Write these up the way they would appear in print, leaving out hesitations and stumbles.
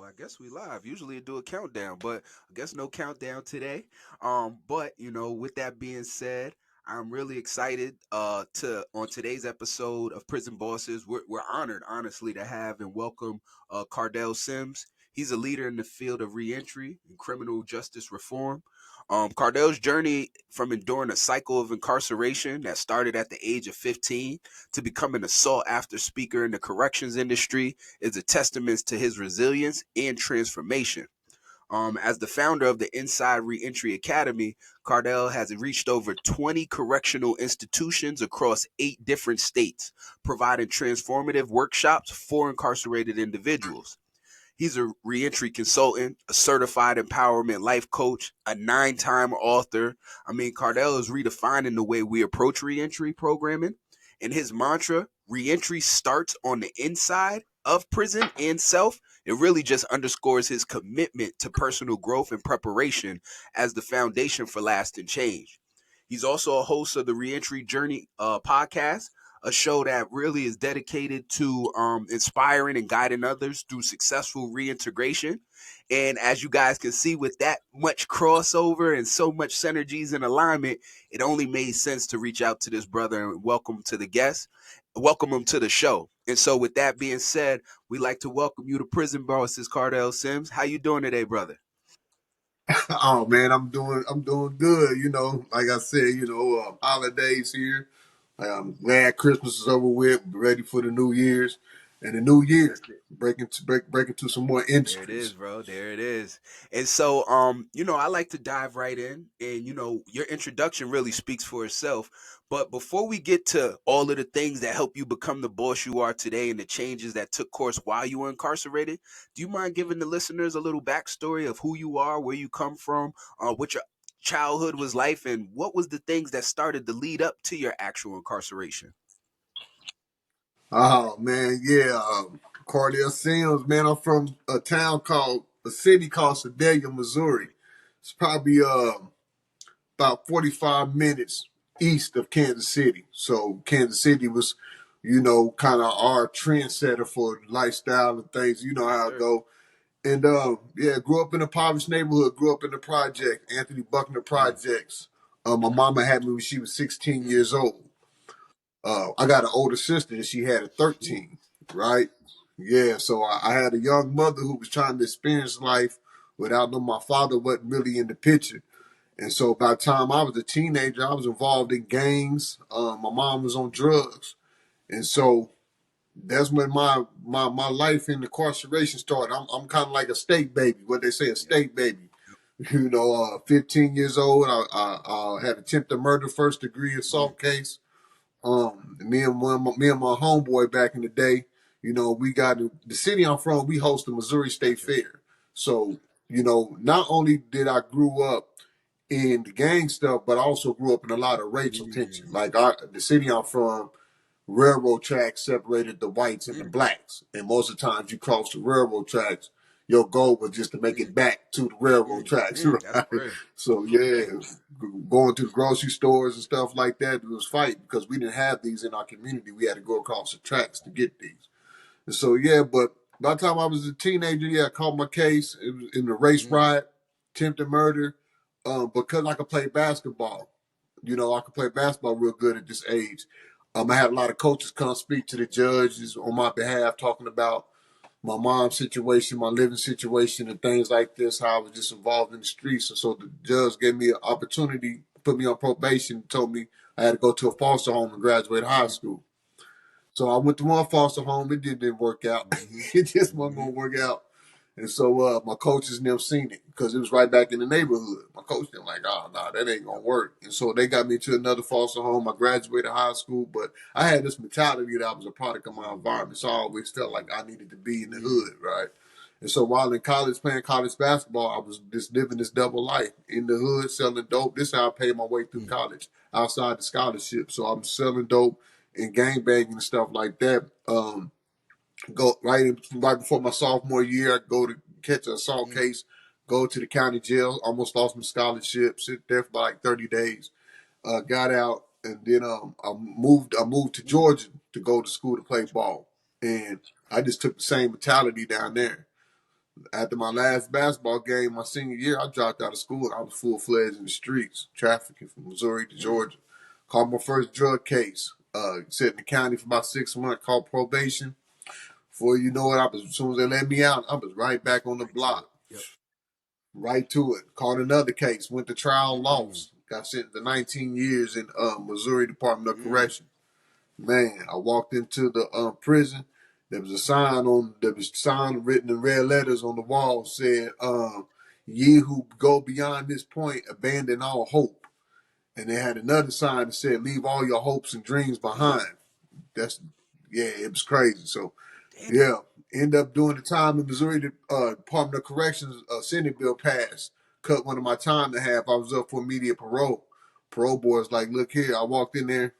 I guess we live. Usually I do a countdown, but I guess no countdown today. But with that being said, I'm really excited to on today's episode of Prison Bosses. We're honored, honestly, to have and welcome Kardell Sims. He's a leader in the field of reentry and criminal justice reform. Cardell's journey from enduring a cycle of incarceration that started at the age of 15 to becoming a sought after speaker in the corrections industry is a testament to his resilience and transformation. As the founder of the Inside Reentry Academy, Kardell has reached over 20 correctional institutions across 8 different states, providing transformative workshops for incarcerated individuals. He's a reentry consultant, a certified empowerment life coach, a 9-time author. I mean, Cardell is redefining the way we approach reentry programming. And his mantra, reentry starts on the inside of prison and self, it really just underscores his commitment to personal growth and preparation as the foundation for lasting change. He's also a host of the Reentry Journey podcast, a show that really is dedicated to inspiring and guiding others through successful reintegration. And as you guys can see, with that much crossover and so much synergies and alignment, it only made sense to reach out to this brother and welcome to the guest, welcome him to the show. And so, with that being said, we'd like to welcome you to Prison Bosses, Kardell Sims. How you doing today, brother? Oh man, I'm doing good. Like I said, holidays here. I'm glad Christmas is over with. Ready for the New Year's and the New Year. That's it. Break into some more There it is, industries. bro. There it is. And so, I like to dive right in, and your introduction really speaks for itself. But before we get to all of the things that help you become the boss you are today and the changes that took course while you were incarcerated, do you mind giving the listeners a little backstory of who you are, where you come from, what your childhood was like, and what was the things that started to lead up to your actual incarceration? Oh man, yeah. Kardell Sims, man. I'm from a city called Sedalia, Missouri. It's probably about 45 minutes east of Kansas City. So Kansas City was, kind of our trendsetter for lifestyle and things. You know Yes, how it sir. go. And yeah, grew up in a impoverished neighborhood. Grew up in the project, Anthony Buckner Mm, projects. My mama had me when she was 16 years old. I got an older sister and she had a mm, 13. Right? Yeah. So I had a young mother who was trying to experience life without knowing my father wasn't really in the picture. And so by the time I was a teenager, I was involved in gangs. My mom was on drugs. And so that's when my life in incarceration started. I'm kind of like a state baby, what they say, a yep. state baby. 15 years old, I had attempted murder, first degree Mm, assault case. Me and my homeboy back in the day, we got the city I'm from. We host the Missouri State gotcha. Fair. So not only did I grew up in the gang stuff, but I also grew up in a lot of racial tension. Mm, Like the city I'm from, railroad tracks separated the whites and the mm, blacks, and most of the times you cross the railroad tracks, your goal was just to make mm, it back to the railroad tracks, That's right? real. So yeah, going to the grocery stores and stuff like that, it was fight because we didn't have these in our community. We had to go across the tracks to get these. And so yeah, but by the time I was a teenager, yeah, I caught my case. It was in the race Mm, riot, attempted murder, because I could play basketball. I could play basketball real good at this age. I had a lot of coaches come speak to the judges on my behalf, talking about my mom's situation, my living situation, and things like this. How I was just involved in the streets, and so the judge gave me an opportunity, put me on probation, told me I had to go to a foster home and graduate high mm, school. So I went to one foster home. It didn't work out. mhm, It just wasn't mhm, gonna work out. And so my coaches never seen it because it was right back in the neighborhood. My coach them like, oh no, that ain't gonna work. And so they got me to another foster home. I graduated high school, but I had this mentality that I was a product of my mhm, environment. So I always felt like I needed to be in the mm, hood, right? And so while in college playing college basketball, I was just living this double life in the hood, selling dope. This is how I paid my way through mm, college outside the scholarship. So I'm selling dope and gang banging and stuff like that. Go right before my sophomore year, I go to catch an assault mm, case, go to the county jail, almost lost my scholarship, sit there for like 30 days. Got out and then I moved to mm, Georgia to go to school to play gotcha. ball. And I just took the same mentality down there. After my last basketball game, my senior year, I dropped out of school. I was full fledged in the streets, trafficking from Missouri to Mm, Georgia. Caught my first drug case. Sat in the county for about 6 months. Called probation. Before you know it, as soon as they let me out, I was right back on the right to it. block, Yep. right to it. Caught another case. Went to trial, Mm, lost. Got sentenced to 19 years in Missouri Department of mm, Correction. Man, I walked into the prison. There was a sign written in red letters on the wall said, "Ye who go beyond this point, abandon all hope." And they had another sign that said, "Leave all your hopes and dreams mm. behind." That's yeah, it was crazy. So Damn. yeah, end up doing the time in Missouri. The Department of Corrections Senate bill passed, cut one of my time in half. I was up for immediate parole. Parole board's like, look here. I walked in there,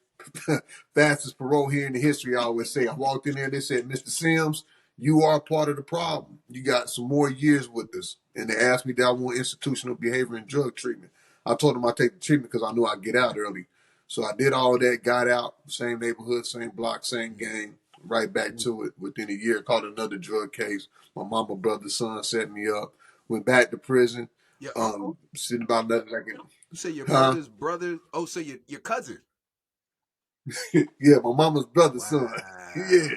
fastest parole here in the history. I always say. I walked in there. They said, Mr. Sims, you are part of the problem. You got some more years with us. And they asked me that I want institutional behavior and drug treatment. I told them I'd take the treatment because I knew I'd get out early. So I did all that, got out, same neighborhood, same block, same Mm, gang, right back mm. to it within a year. Caught another drug case. My mama, brother, son set me up. Went back to prison. Your uncle? Sitting about nothing like it. You say your Huh? mother's brother? Oh, so your cousin? Yeah, my mama's brother, son. Wow. Yeah,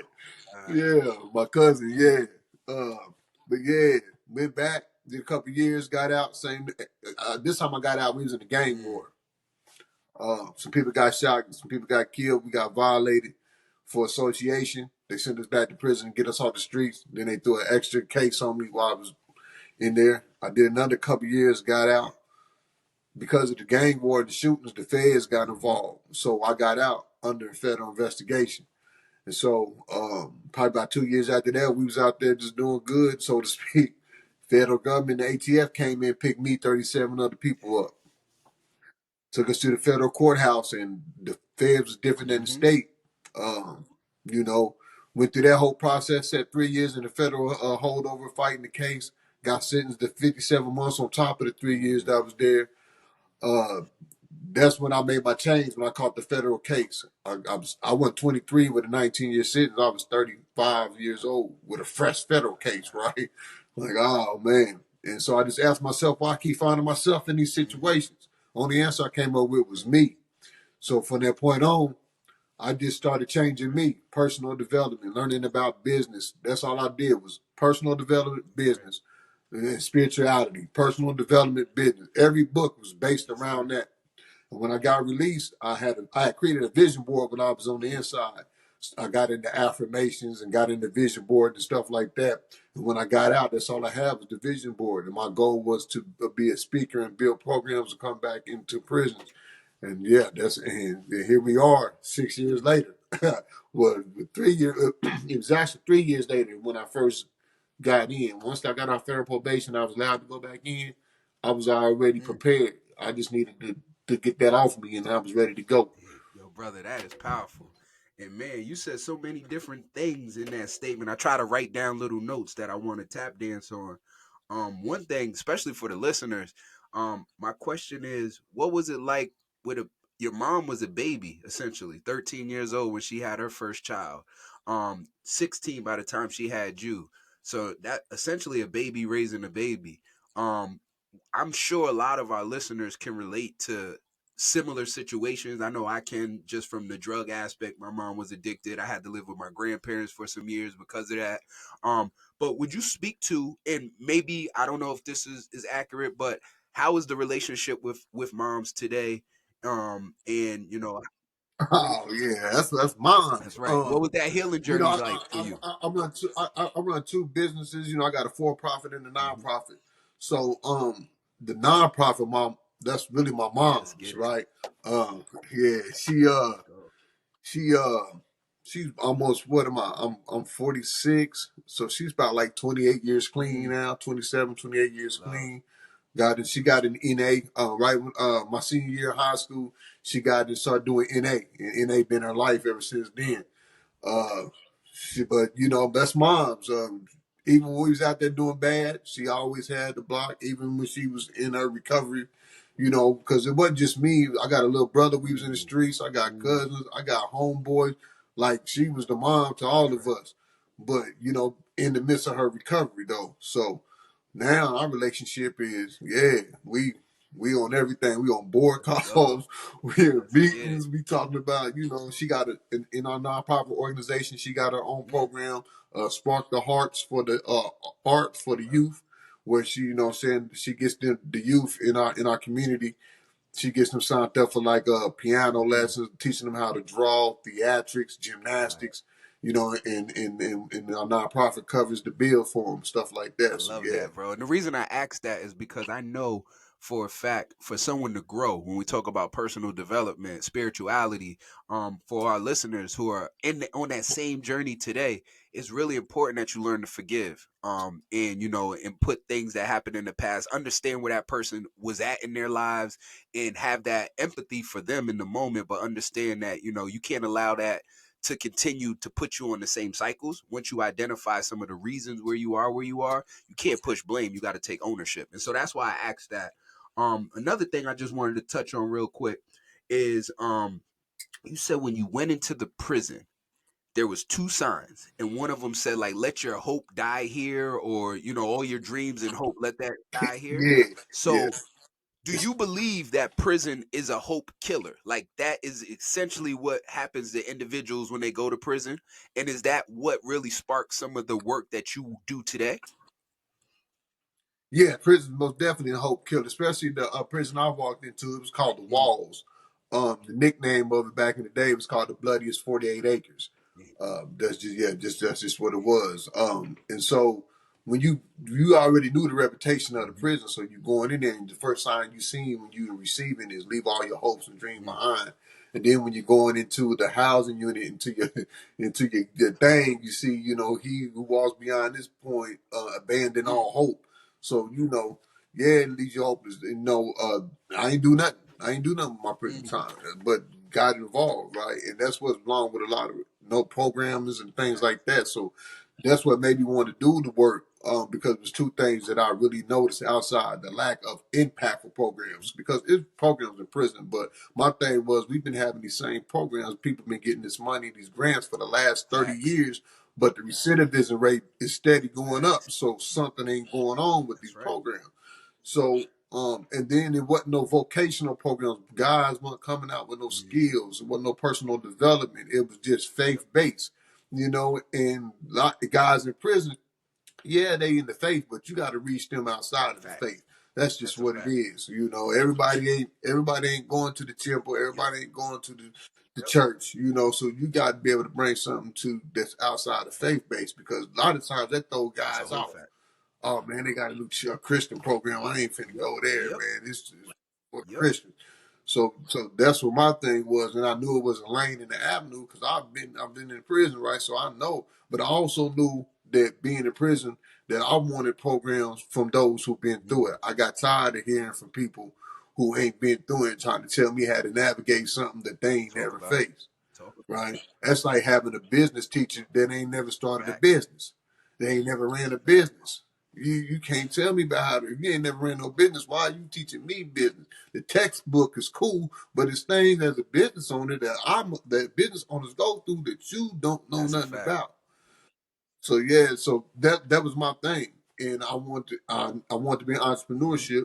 yeah, my cousin. Mm, Yeah. But yeah, went back, did a couple years, got out. Same. This time I got out, we was in the gang mm, war. Some people got shot, some people got killed. We got violated for association. They sent us back to prison, get us off the streets. Then they threw an extra case on me while I was in there. I did another couple years, got yeah. out. Because of the gang war and the shootings, the feds got Mm-hmm. involved. So I got out under federal investigation. And so probably about 2 years after that, we was out there just doing good, so to speak. Federal government, the ATF came in, picked me, 37 other people up, took us to the federal courthouse, and the feds was different than the Mm-hmm. state. Um, you know, went through that whole process, set 3 years in the federal holdover fighting the case, got sentenced to 57 months on top of the 3 years that I was there. Uh, that's when I made my change when I caught the federal case. I went 23 with a 19-year sentence. I was 35 years old with a fresh federal case, right? Like, oh man. And so I just asked myself why I keep finding myself in these Mm-hmm. situations. Only answer I came up with was me. So from that point on, I just started changing me, personal development, learning about business. That's all I did was personal development, Right. business, and spirituality, personal development, business. Every book was based Yes, sir. around that. And when I got released, I had created a vision board when I was on the Mm, inside. I got into affirmations and got into vision board and stuff like that. And when I got out, that's all I had was the vision board. And my goal was to be a speaker and build programs to come back into prisons. And yeah, and here we are 6 years later. Well, 3 years, it was actually 3 years later when I first got in. Once I got off federal probation, I was allowed to go back in. I was already mm. prepared. I just needed to get that off me, and I was ready to go. Hey, yo, brother, that is powerful. And man, you said so many different things in that statement. I try to write down little notes that I want to tap dance on. One thing, especially for the listeners, my question is, what was it like with a your mom was a baby, essentially, 13 years old when she had her first child. 16 by the time she had you. So that essentially a baby raising a baby. Um, I'm sure a lot of our listeners can relate to similar situations. I know I can just from the drug aspect. My mom was addicted. I had to live with my grandparents for some years because of that. But would you speak to, and maybe I don't know if this is accurate, but how is the relationship with moms today? And Oh yeah, that's mine. that's right. What was that healing You know, journey like for you? I run two businesses. You know, I got a for profit and a Hmm. nonprofit. So the nonprofit mom, that's really my Let's mom's, get it. right? Yeah, Let's go. she she's almost what am I? I'm 46, so she's about like 28 years clean Mm, now, 27, 28 years love. clean. She got an NA right when my senior year of high school. She got to start doing NA, and NA been her life ever since then. Uh, but you know, that's mom's. Even when we was out there doing bad, she always had the block. Even when she was in her recovery, you know, because it wasn't just me. I got a little brother. We was in the Mm, streets. I got mm, cousins. I got homeboys. Like she was the mom to all that's of right. us. But you know, in the midst of her recovery, though, so. Now our relationship is, yeah, we on everything. We on board Let's go. calls. We in Let's get it. meetings. We talking about, she got in our nonprofit organization. She got her own Mm, program, Spark the Hearts for the art for the okay. youth, where she, saying she gets the youth in our community. She gets them signed up for like piano Mm, lessons, teaching them how to draw, theatrics, right. gymnastics, and our nonprofit covers the bill for them, stuff like I that. So love yeah, that, bro. And the reason I ask that is because I know for a fact for someone to grow when we talk about personal development, spirituality, for our listeners who are on that same journey today, it's really important that you learn to forgive. And and put things that happened in the past, understand where that person was at in their lives and have that empathy for them in the moment, but understand that, you can't allow that to continue to put you on the same cycles. Once you identify some of the reasons where you are, you can't push blame. You got to take ownership. And so that's why I asked that. Another thing I just wanted to touch on real quick is you said when you went into the prison, there was two signs, and one of them said like, "Let your hope die here," or all your dreams and hope, let that die here. yeah, yeah. So do you believe that prison is a hope killer? Like that is essentially what happens to individuals when they go to prison? And is that what really sparks some of the work that you do today? Yeah, prison most definitely a hope killer, especially the prison I walked into. It was called the Mm, Walls. The nickname of it back in the day was called the Bloodiest 48 Acres. yeah, That's just what it was. And so when you already knew the reputation of the mhm, prison, so you going in there, and the first sign you see when you receiving is leave all your hopes and dreams mm, behind. And then when you're going into the housing unit, into your your thing, you see, he who walks beyond this point abandon mm, all hope. So yeah, it leaves you hopeless. I ain't do nothing. I ain't do nothing with my prison mhm, time, but got involved, right? And that's what's wrong with a lot of no programmers and things facts, like that. So that's what made me want to do the work. Because there's two things that I really noticed outside the lack of impactful mhm, programs. Because it's programs in prison, but my thing was we've been having these same programs. People been getting this money, these grants for the last 30 facts, years, but the recidivism rate is steady going facts. up. So something ain't going on with these That's right. programs. So, and then there wasn't no vocational programs. Guys weren't coming out with no Mhm, skills. It wasn't no personal development. It was just yep, faith based, and lot of guys in prison, yeah, they in the faith, but you got to reach them outside of the facts. faith. That's just That's a what it fact. is. Everybody ain't going to the temple. Yep, Everybody ain't going to the church. So you got to be able to bring something to that's outside of faith based, because a lot of times that throw that's a guys whole off. fact. Oh man, they got a new Christian program. I ain't finna Yep, go there, yep, man. This is for yep. Christians. So that's what my thing was, and I knew it was a lane in the avenue because I've been in prison, right? So I know, but I also knew that being in prison, that I wanted programs from those who've been through Mm, it. I got tired of hearing from people who ain't been through it trying to tell me how to navigate something that they ain't talk never about it. faced, Talk about right? That's like having a business teacher that ain't never it. started a Facts. business. They ain't never ran a Facts. business. You can't tell me about how to. If you ain't never ran no business, why are you teaching me business? The textbook is cool, but it's things as a business owner that business owners go through that you don't know That's a nothing fact. about. So yeah, so that was my thing, and I wanted to be in Hmm. entrepreneurship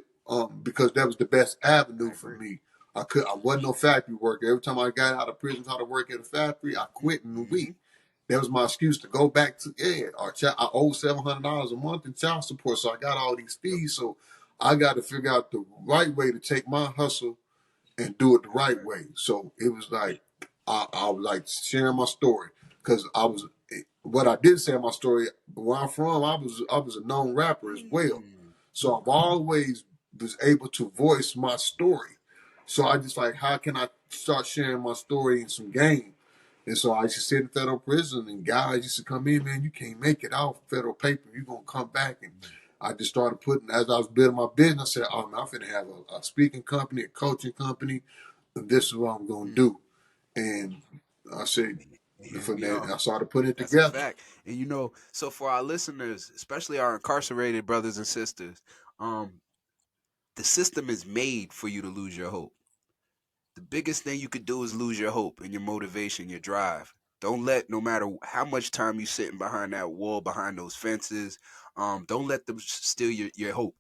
because that was the best avenue I for agree. me. I wasn't no factory worker. Every time I got out of prison, tried to work at a factory, I Hmm. quit in a Hmm. week. That was my excuse to go back to I owe $700 a month in child support, so I got all these Yep. fees. So I got to figure out the right way to take my hustle and do it the That's right right. way. So it was like I was like sharing my story because I was what I did say in my story. Where I'm from, I was a known rapper as well, Mm. so I've always was able to voice my story. So I just like, how can I start sharing my story in some game? And so I used to sit in federal prison, and guys used to come in, man, you can't make it out federal paper. You're gonna come back. And I just started putting, as I was building my business, I said, oh man, I'm finna have a speaking company, a coaching company, and this is what I'm gonna Mm. do. And I said, And here from we that, are. I started putting it That's a together. fact. And so for our listeners, especially our incarcerated brothers and sisters, um, the system is made for you to lose your hope. The biggest thing you could do is lose your hope and your motivation, your drive. Don't let, no matter how much time you sitting behind that wall, behind those fences, don't let them steal your hope,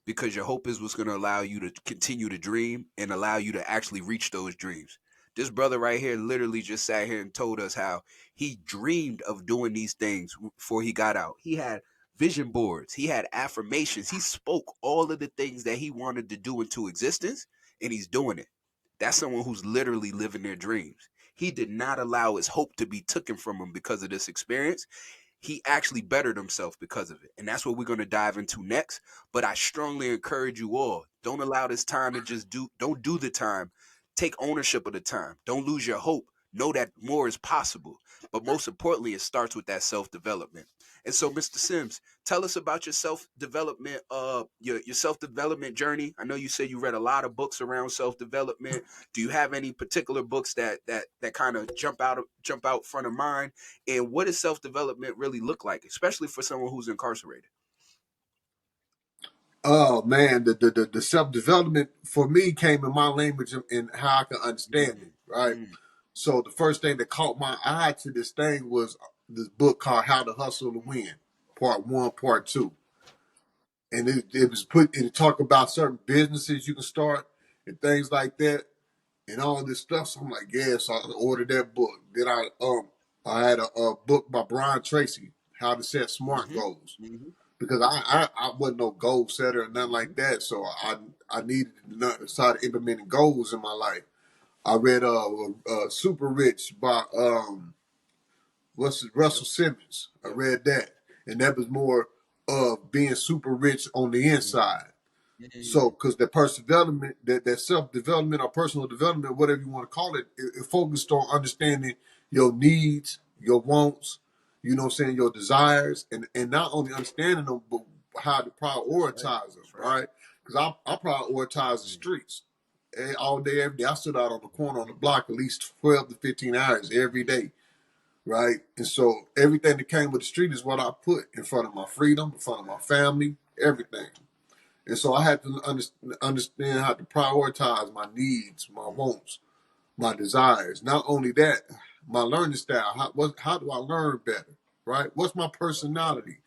because your hope is what's going to allow you to continue to dream and allow you to actually reach those dreams. This brother right here literally just sat here and told us how he dreamed of doing these things before he got out. He had vision boards, he had affirmations, he spoke all of the things that he wanted to do into existence, and he's doing it. That's someone who's literally living their dreams. He did not allow his hope to be taken from him because of this experience. He actually bettered himself because of it. And that's what we're going to dive into next. But I strongly encourage you all, don't allow this time to just don't do the time. Take ownership of the time. Don't lose your hope. Know that more is possible. But most importantly, it starts with that self-development. And so, Mr. Sims, tell us about your self-development, your self-development journey. I know you said you read a lot of books around self-development. Do you have any particular books that kind of jump out front of mind? And what does self development really look like, especially for someone who's incarcerated? Oh man, the self development for me came in my language and how I can understand it. Mm, Right. mm, So the first thing that caught my eye to this thing was this book called How to Hustle to Win, Part One, Part Two, and it was put. It talked about certain businesses you can start and things like that, and all this stuff. So I'm like, yeah. So I ordered that book. Then I had a book by Brian Tracy, How to Set Smart mm-hmm, Goals, mm-hmm, because I wasn't no goal setter or nothing mm-hmm. like that. So I needed to start implementing goals in my life. I read Super Rich by what's it, Russell Simmons. I Yep. read that, and that was more of being super rich on the Mm, inside. So, mm, because the personal development, that self development or personal development, whatever you want to call it, it focused on understanding your needs, your wants, you know what I'm saying, your desires, and not only understanding them, but how to that's right. prioritize them, That's right. right? Because I prioritize the Mm, streets all day, every day. I stood out on the corner on the mm-hmm, block at least 12 to 15 hours every mm-hmm. day, right? And so everything that came with the street is what I put in front of my freedom, in front of my Fact, family, fact. everything. And so I had to understand how to prioritize my needs, my Mm, wants, my desires. Not only that, my learning style. How do I learn better? Right? What's my yep, personality?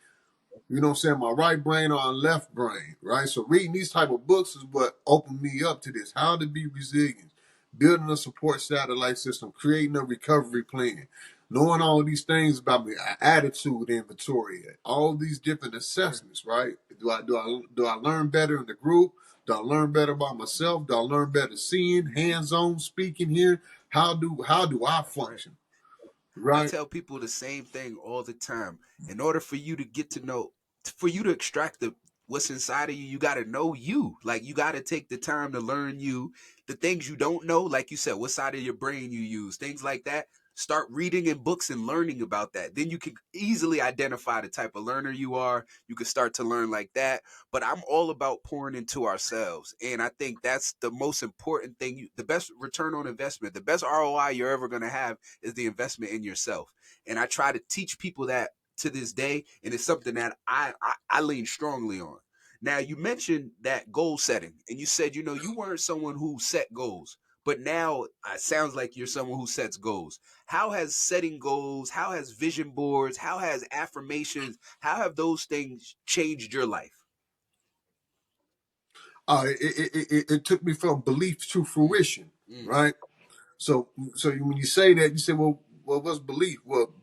You know what I'm saying? My right brain or my left brain, right? So reading these type of books is what opened me up to this. How to be resilient, building a support satellite system, creating a recovery plan, knowing all these things about me, attitude inventory, all these different assessments, right? Do I learn better in the group? Do I learn better by myself? Do I learn better seeing, hands-on, speaking here? How do I that's right. function? I Right? tell people the same thing all the time. In order for you to get to know, for you to extract what's inside of you, you got to know you. Like you got to take the time to learn you. The things you don't know, like you said, what side of your brain you use, things like that. Start reading in books and learning about that. Then you can easily identify the type of learner you are. You can start to learn like that. But I'm all about pouring into ourselves. And I think that's the most important thing. The best return on investment, the best ROI you're ever going to have is the investment in yourself. And I try to teach people that to this day. And it's something that I lean strongly on. Now, you mentioned that goal setting, and you said, you weren't someone who set goals. But now it sounds like you're someone who sets goals. How has setting goals, how has vision boards, how has affirmations, how have those things changed your life? It took me from belief to Mm, fruition, mm, right? So when you say that, you say, well, what's belief? Well,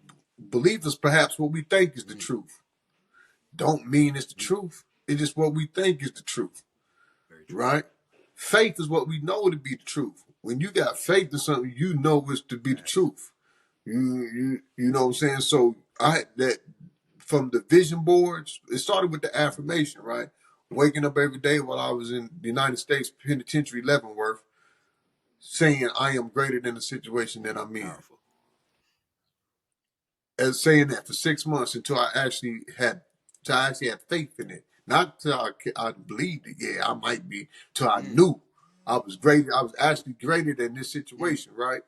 belief is perhaps what we think is the mm, truth. Don't mean it's the mm. truth. It's just what we think is the truth, Very true. right? Faith is what we know to be the truth. When you got faith in something, you know it's to be the Facts. truth. You know what I'm saying? So I had that from the vision boards. It started with the Mm-hmm. affirmation, right? Waking up every day while I was in the United States Penitentiary, Leavenworth, saying I am greater than the situation that I'm in. Powerful. As saying that for 6 months until I actually had faith in it. Not till I believed it. Yeah, I might be. Till I Mm, knew I was greater. I was actually greater than this mm. situation, right?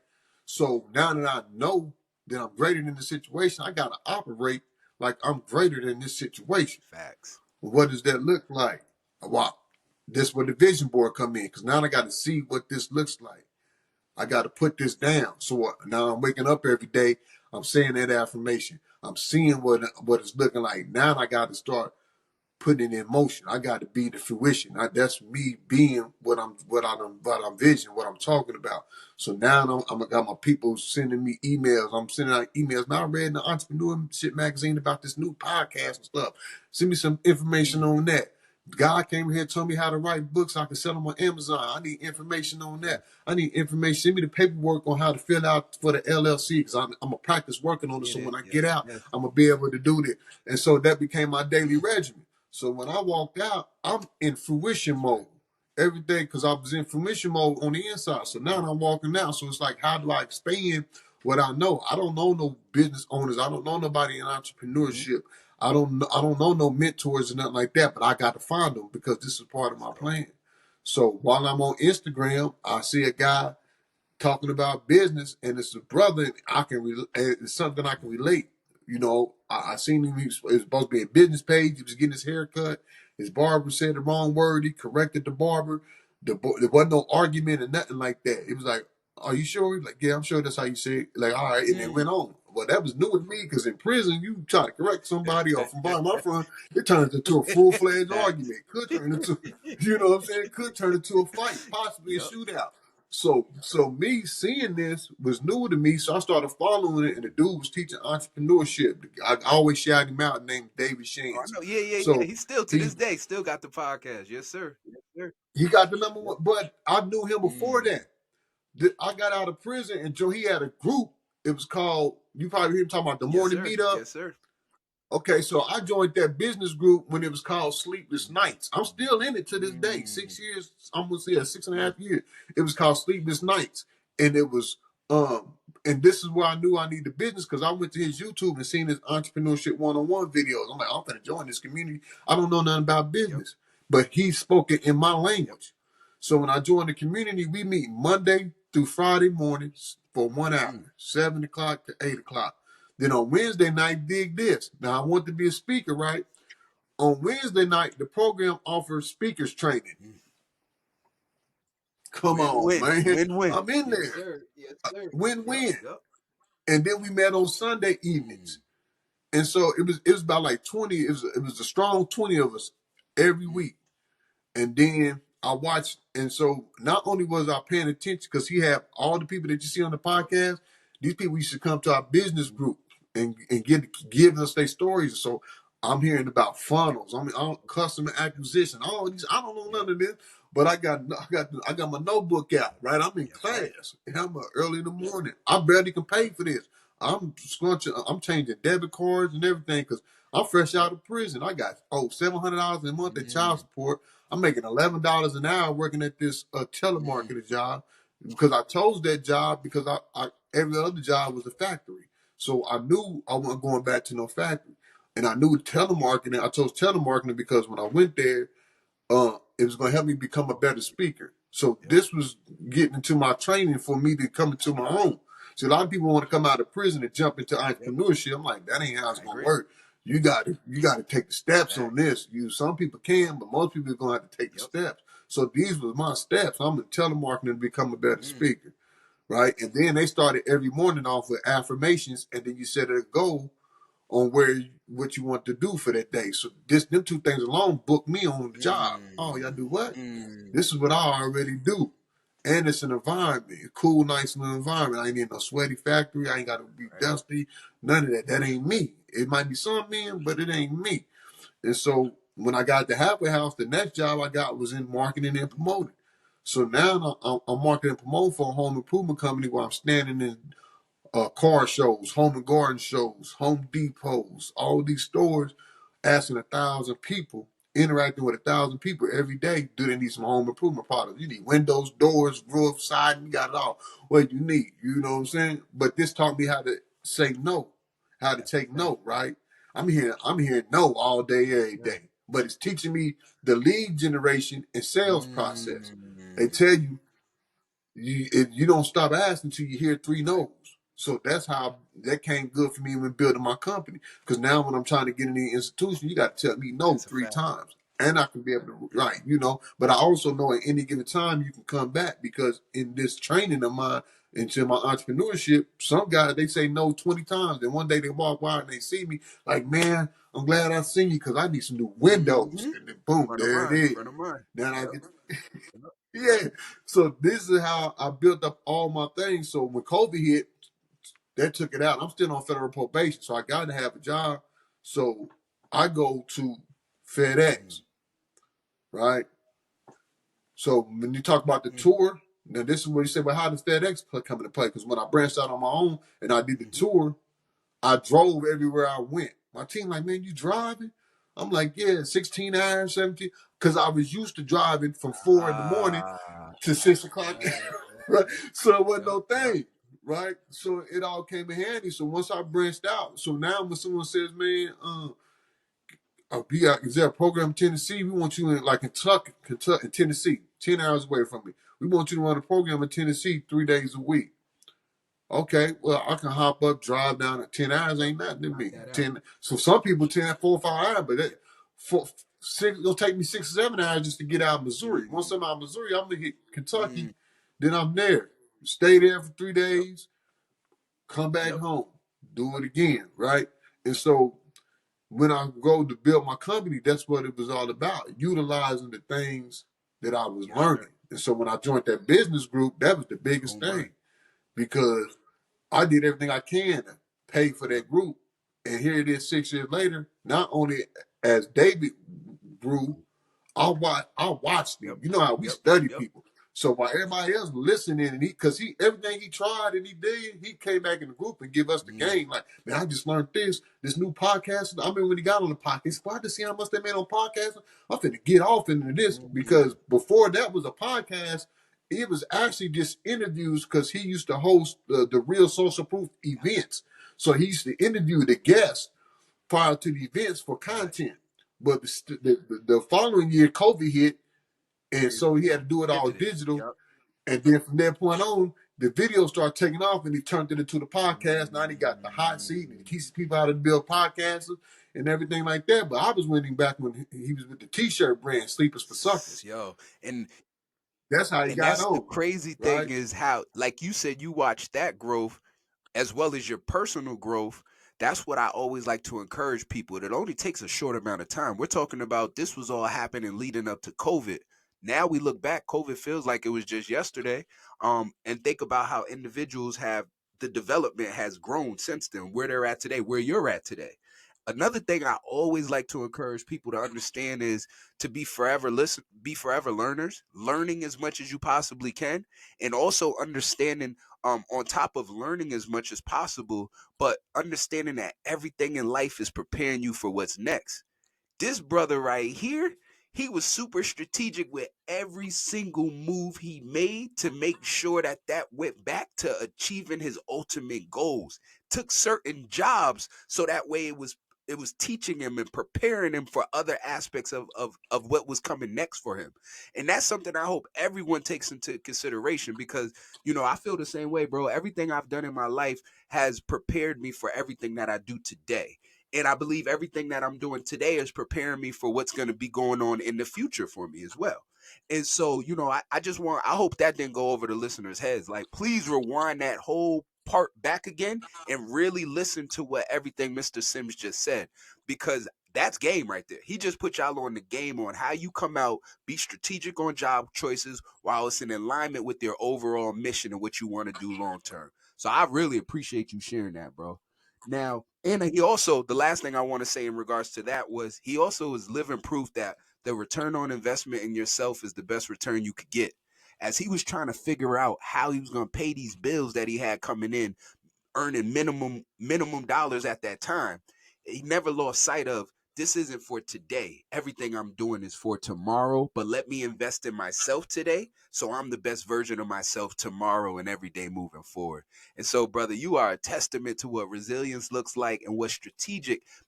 So now that I know that I'm greater than the situation, I gotta operate like I'm greater than this situation. Facts. Well, what does that look like? Wow, this where the vision board come in because now I got to see what this looks like. I got to put this down. So now I'm waking up every day. I'm saying that affirmation. I'm seeing what it's looking like. Now I got to start putting it in motion. I got to be the fruition. That's me being what I'm vision, what I'm talking about. So now I got my people sending me emails. I'm sending out emails. Now I read in the Entrepreneur Shit magazine about this new podcast and stuff. Send me some information on that. God came here and told me how to write books. I can sell them on Amazon. I need information on that. I need information. Send me the paperwork on how to fill out for the LLC because I'm going to practice working on it. Get So it. when I get Yes. out, Yes. I'm going to be able to do that. And so that became my daily Mm. regimen. So when I walked out, I'm in fruition That's right. mode every day because I was in fruition mode on the inside. So now I'm walking out. So it's like, how do I expand what I know? I don't know no business owners. I don't know nobody in Mm-hmm. entrepreneurship. I don't know no mentors or nothing like that. But I got to find them because this is part of That's my dope. plan. So while I'm on Instagram, I see a guy talking about business, and it's a brother. And it's something I can relate. I seen him. It was supposed to be a business page. He was getting his hair cut. His barber said the wrong word. He corrected the barber. There wasn't no argument or nothing like that. It was like, "Are you sure?" He's like, "Yeah, I'm sure that's how you say it." Like, all right, and it Mm. went on. Well, that was new with me because in prison, you try to correct somebody or from bottom up front, it turns into a full fledged Facts. argument. Could turn into, you know what I'm saying? Could turn into a fight, possibly a Yep. shootout. So me seeing this was new to me. So I started following it, and the dude was teaching entrepreneurship. I always shout him out, named David Oh, I Shans. know. Yeah, yeah, yeah. So He's still to he this day still got the podcast. Yes, sir. Yes, sir. he got the number Yep. one, but I knew him before Mm. that. I got out of prison, and Joe he had a group. It was called. You probably hear him talking about the Yes, morning sir. meetup. Yes, sir. Okay, so I joined that business group when it was called Sleepless Nights. I'm still in it to this day. Mm. 6 years, I'm gonna say 6.5 Yeah. years. It was called Sleepless Nights, and it was and this is where I knew I needed business because I went to his YouTube and seen his entrepreneurship one-on-one videos. I'm like, I'm gonna join this community. I don't know nothing about Yep. business, but he spoke it in my Yep. language. So when I joined the community, we meet Monday through Friday mornings for 1 hour, Mm. 7 o'clock to 8 o'clock. Then on Wednesday night, dig this. Now I want to be a speaker, right? On Wednesday night, the program offers speakers training. Mm. Come on, Win-win. man. Win-win. I'm in Yes, there. sir. Yes, sir. Yep. Win-win. Yep. And then we met on Sunday Mm. evenings. And so it was about like 20, it was a strong 20 of us every Mm. week. And then I watched, and so not only was I paying attention because he had all the people that you see on the Yep. podcast, these people used to come to our business Mm. group and give us their stories. So I'm hearing about funnels, I'm customer acquisition, all these. I don't know Yep. none of this, but I got my notebook out. Right, I'm in That's right. class, and I'm early in the morning. I barely can pay for this. I'm changing debit cards and everything because I'm fresh Yep. out of prison. I got $700 a month in child Mm. support. I'm making $11 an hour working at this Mm. telemarketer job because I chose that job because I every other job was a factory. So I knew I wasn't going back to no factory. And I knew telemarketing. I chose telemarketing because when I went there, it was going to help me become a better speaker. So Yep. this was getting into my training for me to come into my own. So a lot of people want to come out of prison and jump into Yep. entrepreneurship. I'm like, that ain't how it's I going to agree. work. You got to take the steps on Facts. this. Some people can, but most people are going to have to take the Yep. steps. So these was my steps. I'm in telemarketing to become a better Mm. speaker, right? And then they started every morning off with affirmations, and then you set a goal on what you want to do for that day. So them two things alone book me on the job. Oh, y'all do Mm. what? Mm. This is what I already do. And it's an environment, a cool, nice little environment. I ain't in no sweaty factory. I ain't got to be Right. dusty. None of that. That ain't me. It might be some men, but it ain't me. And so when I got the halfway house, the next job I got was in marketing and Mm. promoting. So now I'm marketing and promoting for a home improvement company where I'm standing in car shows, home and garden shows, Home Depots, all these stores, asking 1,000 people, interacting with 1,000 people every day. Do they need some home improvement products? You need windows, doors, roof, siding, you got it all. What you need, you know what I'm saying? But this taught me how to say no, how to That's a take fact. no. Right? I'm hearing no all day, Yes, every sir. day. But it's teaching me the lead generation and sales process. They Mm. tell you don't stop asking until you hear three Right. no's. So that's how that came good for me when building my company. Because now when I'm trying to get in the institution, you got to tell me no That's a three fact. times. And I can be able to write. But I also know at any given time you can come back because in this training of mine, into my entrepreneurship. Some guys, they say no 20 times. Then one day they walk by and they see me like, man, I'm glad I seen you because I need some new windows. Mm-hmm. And then boom, Friend of there it mine. is. Friend of mine. Then I Yep. get, Yep. yeah. So this is how I built up all my things. So when COVID hit, they took it out. I'm still on federal probation, so I got to have a job. So I go to Mm-hmm. FedEx, right? So when you talk about the tour, now this is where you say, well, how does FedEx come into play? Because when I branched out on my own and I did the Mm-hmm. tour, I drove everywhere I went. My team like, man, you driving? I'm like, yeah, 16 hours, 17. Because I was used to driving from 4 in the morning Ah. to 6 o'clock. Yeah. Right? So it wasn't Yep. no Yep. thing. Right? So it all came in handy. So once I branched out, so now when someone says, man, is there a program in Tennessee? We want you in like Kentucky, Tennessee, 10 hours away from me. We want you to run a program in Tennessee 3 days a week. Okay, well, I can hop up, drive down at 10 hours, ain't nothing to Knock me. that out. 10, so some people 4 or 5 hours, but Yeah. that, for, it'll take me 6 or 7 hours just to get out of Missouri. Once Mm-hmm. I'm out of Missouri, I'm gonna hit Kentucky, Mm. then I'm there. Stay there for three Yep. days, come back Yep. home, do it again, right? And so when I go to build my company, that's what it was all about, utilizing the things that I was Yes, sir. learning. And so when I joined that business group, that was the biggest Home run. thing because I did everything I can to pay for Yep. that group. And here it is 6 years later, not only as David grew, I watched him. Yep. You know how we Yep. Yep. study Yep. people. So while everybody else listening, and because he everything he tried and he did, he came back in the group and give us the Mm. game. Like, man, I just learned this new podcast. I mean, when he got on the podcast, well, I just see how much they made on podcasting. I'm finna get off into this Mm. because before that was a podcast, it was actually just interviews because he used to host the Real Social Proof Gotcha. events. So he used to interview the guests prior to the events for Gotcha. content. But the following year, COVID hit, and It, so he it had to do it all pivoted. digital. Yep. And then from that point on, the video started taking off, and he turned it into the podcast. Now he got the hot seat, and he Mm. keeps people out to build podcasters and everything like that. But I was winning back when he was with the T-shirt brand Sleepers for Suckers. Yo, That's how he and got that's the on, crazy thing right? is how, like you said, you watched that growth as well as your personal growth. That's what I always like to encourage people. It only takes a short amount of time. We're talking about this was all happening leading up to COVID. Now we look back, COVID feels like it was just yesterday. And think about how individuals have the development has grown since then, where they're at today, where you're at today. Another thing I always like to encourage people to understand is to be forever learners, learning as much as you possibly can, and also understanding on top of learning as much as possible, but understanding that everything in life is preparing you for what's next. This brother right here, he was super strategic with every single move he made to make sure that that went back to achieving his ultimate goals. Took certain jobs so that way it was teaching him and preparing him for other aspects of what was coming next for him. And that's something I hope everyone takes into consideration because, I feel the same way, bro. Everything I've done in my life has prepared me for everything that I do today. And I believe everything that I'm doing today is preparing me for what's going to be going on in the future for me as well. And so, I hope that didn't go over the listeners' heads. Like, please rewind that whole part back again and really listen to what everything Mr. Sims just said, because that's game right there. He just put y'all on the game on how you come out, be strategic on job choices while it's in alignment with their overall mission and what you want to do long term. So I really appreciate you sharing that, bro. Now, and he also, the last thing I want to say in regards to that was he also is living proof that the return on investment in yourself is the best return you could get. As he was trying to figure out how he was going to pay these bills that he had coming in, earning minimum dollars at that time, he never lost sight of this isn't for today. Everything I'm doing is for tomorrow, but let me invest in myself today so I'm the best version of myself tomorrow and every day moving forward. And so, brother, you are a testament to what resilience looks like and what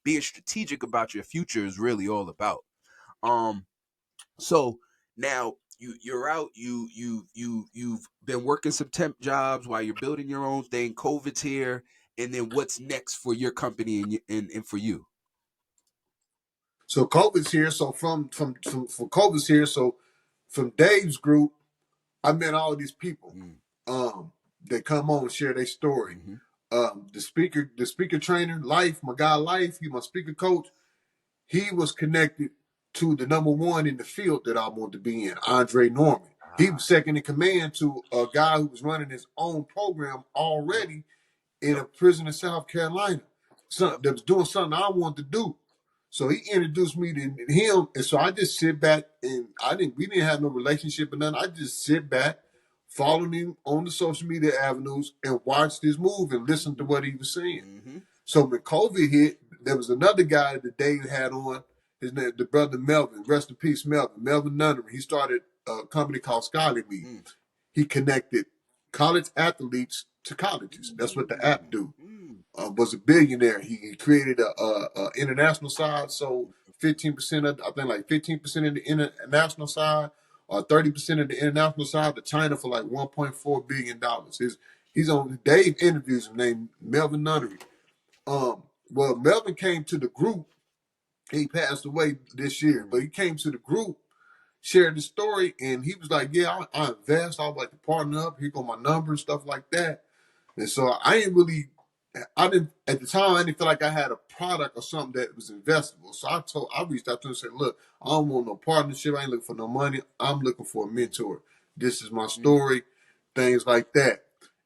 being strategic about your future is really all about. Um, so now you're out. You've been working some temp jobs while you're building your own thing. COVID's here, and then what's next for your company and for you? So COVID's here. So from COVID's here. So from Dave's group, I met all these people. Mm, Um, They come on and share their story. Mm-hmm. The speaker trainer, Life, my guy Life, he my speaker coach. He was connected to the number one in the field that I wanted to be in, Andre Norman. He was Ah, second in command to a guy who was running his own program yep. already in Yep. a prison in South Carolina. Yep. That was doing something I wanted to do. So he introduced me to him, and so I just sit back and we didn't have no relationship or nothing. I just sit back, followed him on the social media avenues, and watched his move and listened to what he was saying. Mm-hmm. So when COVID hit, there was another guy that Dave had on. His name, the brother Melvin. Rest in peace, Melvin. Melvin Nunnery. He started a company called Scholarly Me. Mm. He connected college athletes to colleges. That's what the app do. Mm. Was a billionaire. He created a international side. So 15% of, I think like 15% of the international side, or 30% of the international side to China for like $1.4 billion. He's on Dave interviews him named Melvin Nunnery. Well, Melvin came to the group. He passed away this year, but Mm. he came to the group, shared the story, and he was like, "Yeah, I invest. I would like to partner up. Here go my number and stuff like that." And so I didn't at the time. I didn't feel like I had a product or something that was investable. So I reached out to him and said, "Look, I don't want no partnership. I ain't looking for no money. I'm looking for a mentor. This is my Mm. story, things like that."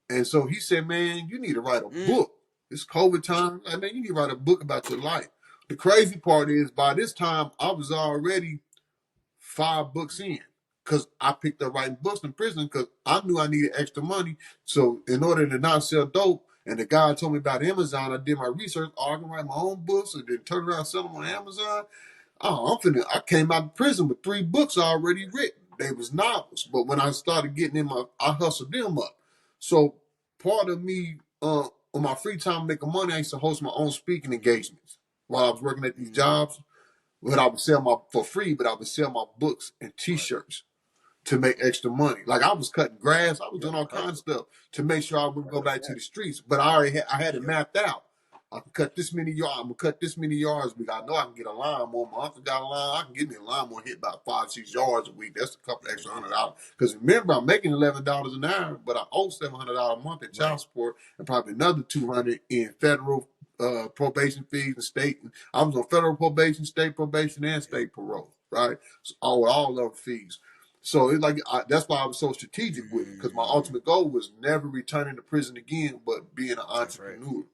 And so he said, "Man, you need to write a Mm. book. It's COVID time. I mean, you need to write a book about your life." The crazy part is, by this time, I was already 5 books in because I picked up writing books in prison because I knew I needed extra money. So in order to not sell dope, and the guy told me about Amazon, I did my research. Oh, I can write my own books and then turn around and sell them on Amazon. Oh, I came out of prison with 3 books already written. They was novels, but when I started getting I hustled them up. So part of me, on my free time making money, I used to host my own speaking engagements while I was working at these Mm. jobs. But I would sell my for free, but I would sell my books and Right. T-shirts to make extra money. Like I was cutting grass, I was Yep. doing all kinds of Hustle. stuff to make sure I wouldn't go That's a back to fact. the streets. But I had it Yep. mapped out. I can cut this many yards. I'm gonna cut this many yards. Because I know I can get a lawnmower. My uncle got a lawn. I can get me a lawnmower hit about 5, 6 yards a week. That's a couple extra Amen. $100. Because remember, I'm making $11 an hour, but I owe $700 a month in Right. child support and probably another 200 in federal probation fees and state. I was on federal probation, state probation, and Yep. state parole. Right, so all of fees. So it's like that's why I was so strategic with it because my Mm. ultimate goal was never returning to prison again, but being an That's right. entrepreneur.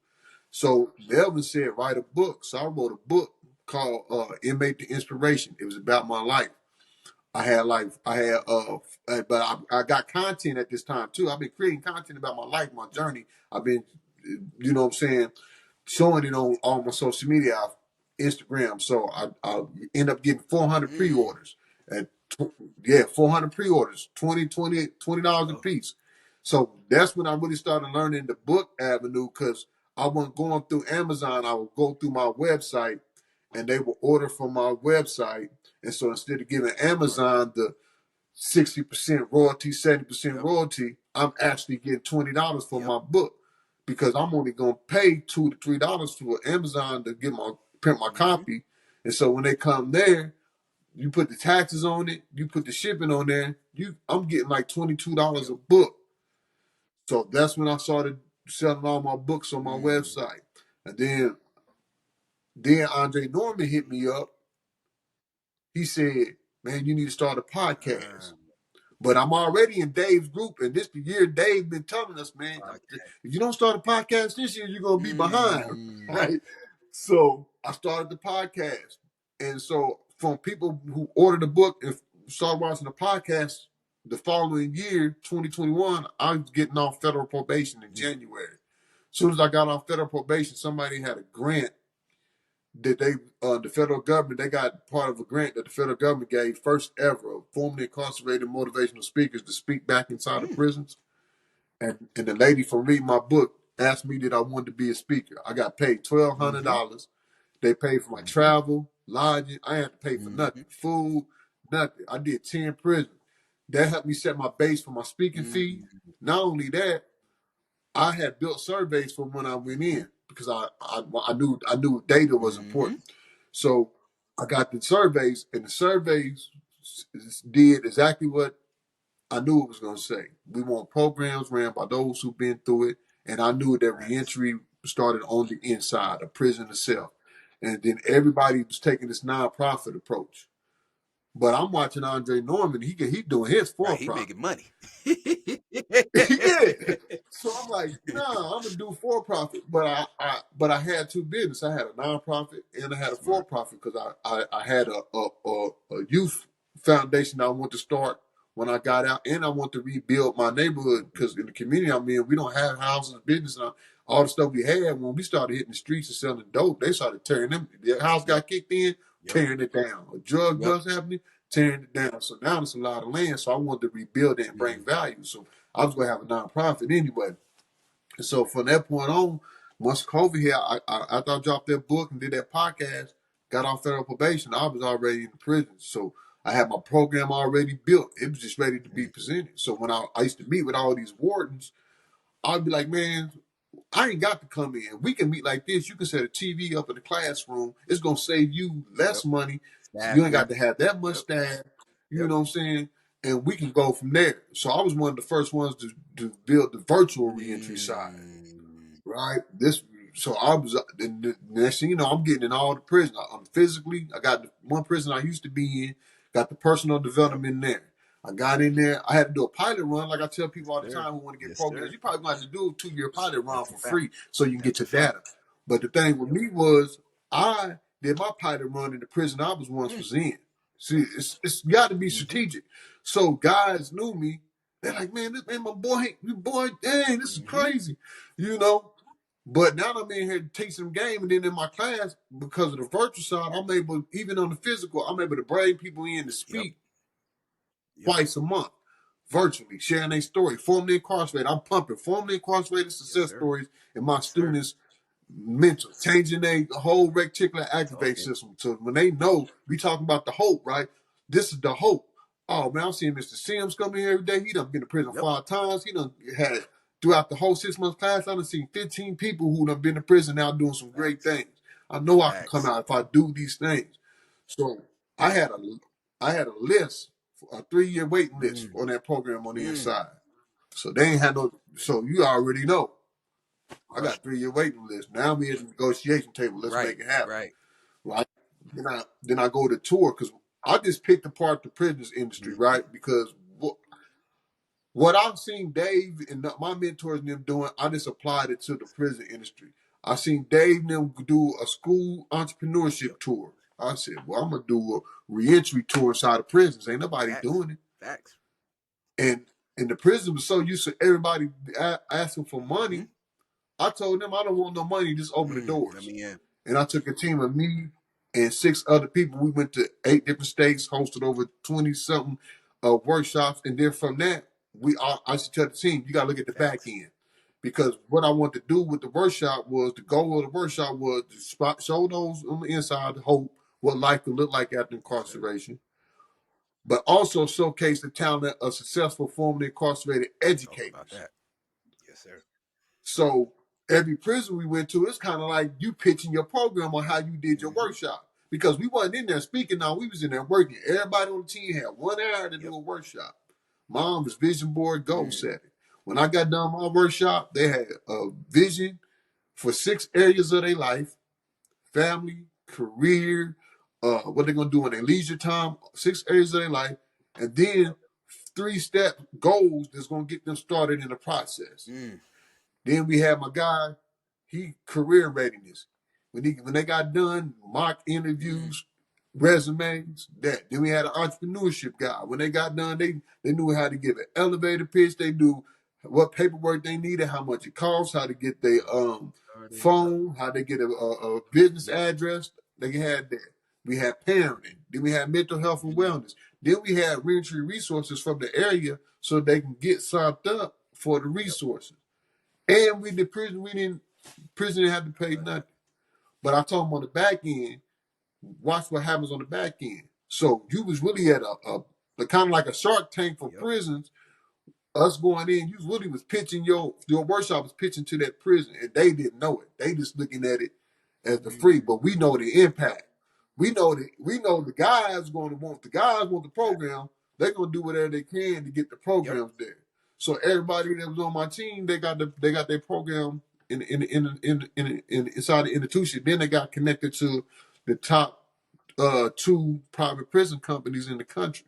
So Melvin said, write a book. So I wrote a book called Inmate to Inspiration. It was about my life. But I got content at this time too. I've been creating content about my life, my journey. I've been, you know what I'm saying, showing it on all my social media, Instagram. So I end up getting 400 Mm. pre-orders. And yeah, 400 pre-orders, $20 a Oh. piece. So that's when I really started learning the book avenue because I wasn't going through Amazon. I would go through my website and they would order from my website. And so instead of giving Right. Amazon the 60% royalty, 70% Yep. royalty, I'm actually getting $20 for Yep. my book because I'm only gonna pay $2 to $3 to Amazon to get my print my Mm-hmm. copy. And so when they come there, you put the taxes on it, you put the shipping on there, I'm getting like $22 Yep. a book. So that's when I started selling all my books on my Mm. website. And then Andre Norman hit me up. He said, "Man, you need to start a Ah. podcast." But I'm already in Dave's group, and this the year Dave been telling us, man, if Podcast. you don't start a podcast this year, you're gonna be behind, Mm. right? So I started the podcast, and so from people who ordered the book and started watching the podcast, the following year, 2021, I was getting off federal probation in Mm. January. As soon as I got off federal probation, somebody had a grant that the federal government, they got part of a grant that the federal government gave first ever formerly incarcerated motivational speakers to speak back inside of Mm. prisons. And the lady from reading my book asked me that I wanted to be a speaker. I got paid Mm-hmm. $1,200. They paid for my Mm-hmm. travel, lodging. I had to pay for Mm-hmm. nothing, food, nothing. I did 10 prisons. That helped me set my base for my speaking fee. Mm. Not only that, I had built surveys for when I went in because I knew data was Mm-hmm. important. So I got the surveys, and the surveys did exactly what I knew it was going to say. We want programs ran by those who've been through it, and I knew that Facts. reentry started on the inside, a prison itself, and then everybody was taking this nonprofit approach. But I'm watching Andre Norman. He doing his Right, for he profit. making money. Yeah. So I'm like, nah, I'm gonna do for profit. But I had two businesses. I had a nonprofit and I had a for Smart. profit because I had a youth foundation I want to start when I got out, and I want to rebuild my neighborhood Mhm. because in the community I'm in, we don't have houses, business, and all the stuff we had. When we started hitting the streets and selling dope, they started tearing them. The house Yep. got kicked in, Yep. tearing it down. A drug Yep. bust happening, tearing it down. So now it's a lot of land. So I wanted to rebuild it and bring Mm. value. So I was gonna have a nonprofit anyway. And so from that point on, once COVID hit, after I dropped that book and did that podcast, got off federal probation, I was already in the prison. So I had my program already built. It was just ready to be Mm. presented. So when I used to meet with all these wardens, I'd be like, man, I ain't got to come in. We can meet like this. You can set a TV up in the classroom. It's gonna save you less Yep. money. You ain't got Staffing. to have that much Yep. staff. You Yep. know what I'm saying? And we can go from there. So I was one of the first ones to build the virtual reentry side, Mm. right? This, so I was the next thing you know, I'm getting in all the prisons. I'm physically. I got the one prison I used to be in. Got the personal Yep. development there. I got in there. I had to do a pilot run, like I tell people all the Sir. time who want to get Yes, programs. sir. You probably want to do a 2-year pilot run That's a for fact. free so you can get That's a your fact. data. But the thing with Yep. me was I did my pilot run in the prison I was once Mm. was in. See, it's got to be Mm-hmm. strategic. So guys knew me. They're like, man, this man, my boy, dang, this is Mm-hmm. crazy, you know. But now I'm in here to teach them game, and then in my class, because of the virtual side, I'm able, even on the physical, I'm able to bring people in to Yep. speak Yep. twice a month, virtually, sharing their story. Formerly incarcerated, I'm pumping formerly incarcerated Yes, success sir. stories in my Yes, sir. students' mental, changing their whole reticular activate Talking. system. So when they know, we talking about the hope, right? This is the hope. Oh man, I'm seeing Mr. Sims come in here every day. He done been to prison Yep. 5 times. He done had throughout the whole 6 months class. I done seen 15 people who done been to prison now doing some great Facts. things. I know I can come Facts. out if I do these things. So I had a I had a list, a 3-year waiting list Mm. on that program on the Mm. inside. So they ain't had no. So you already know. I Yep. got 3-year waiting list. Now we at the negotiation table. Let's Right. make it happen. Right. Right. Then I go to tour because I just picked apart the prisons industry, Mm-hmm. right? Because what I've seen Dave and my mentors and them doing, I just applied it to the prison industry. I seen Dave and them do a school Yep. entrepreneurship tour. I said, well, I'm gonna do a reentry tour inside of prisons. Ain't nobody Facts. doing it. Facts. And the prison was so used to everybody asking for Mm-hmm. money. I told them I don't want no money, just open the Let doors. me in. And I took a team of me and 6 other people. We went to 8 different states, hosted over 20 something workshops, and then from that, I used to tell the team, you got to look at the back Facts. end, because what I wanted to do with the workshop was the goal of the workshop was to show those on the inside the hope what life could look like after Yes, sir. incarceration, but also showcase the talent of successful formerly incarcerated Talk about educators. that. Yes, sir. So every prison we went to, it's kind of like you pitching your program on how you did your Mm-hmm. workshop. Because we wasn't in there speaking now, we was in there working. Everybody on the team had 1 hour to Yep. do a workshop. Mom was vision board goal Mm. setting. When I got done my workshop, they had a vision for 6 areas of their life: family, career, what they're gonna do in their leisure time, 6 areas of their life, and then Yep. 3-step goals that's gonna get them started in the process. Mm. Then we had my guy, he career readiness. When they got done, mock Mm. interviews, resumes, that. Then we had an entrepreneurship guy. When they got done, they knew how to give an elevator pitch. They knew what paperwork they needed, how much it costs, how to get their Started. Yep. phone, how they get a business Yep. address. They had that. We had parenting. Then we had mental health and Mm. wellness. Then we had reentry resources from the area so they can get signed up for the Yep. resources. And we did prison. Prison didn't have to pay Right. nothing. But I told them on the back end, watch what happens on the back end. So you was really at a kind of like a Shark Tank for Yep. prisons. Us going in, you really was pitching your workshop was pitching to that prison, and they didn't know it. They just looking at it as the free. Mm. But we know the Yep. impact. We know the guys want the program. they're gonna do whatever they can to get the Yep. programs there. So everybody that was on my team, they got their program in inside the institution. Then they got connected to the top two private prison companies in the country.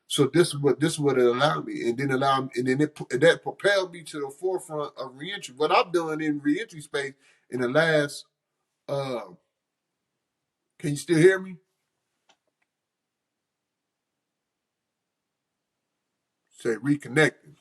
So this is what it allowed me, and then that propelled me to the forefront of reentry. What I've done in reentry space in the last, uh, can you still hear me? Say reconnecting.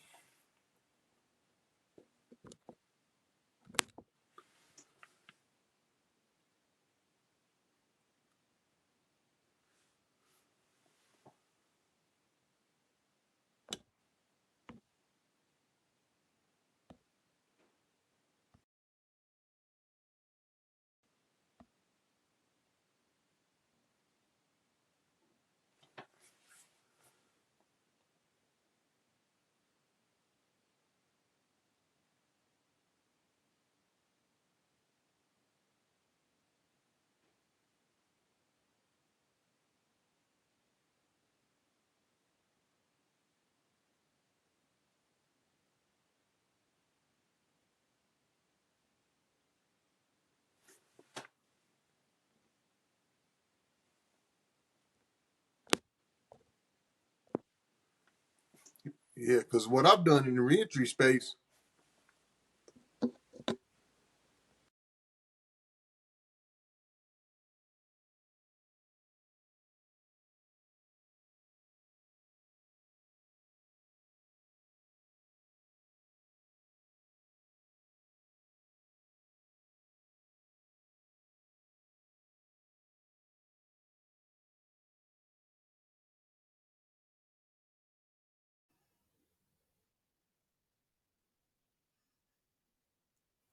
Yeah, because what I've done in the reentry space.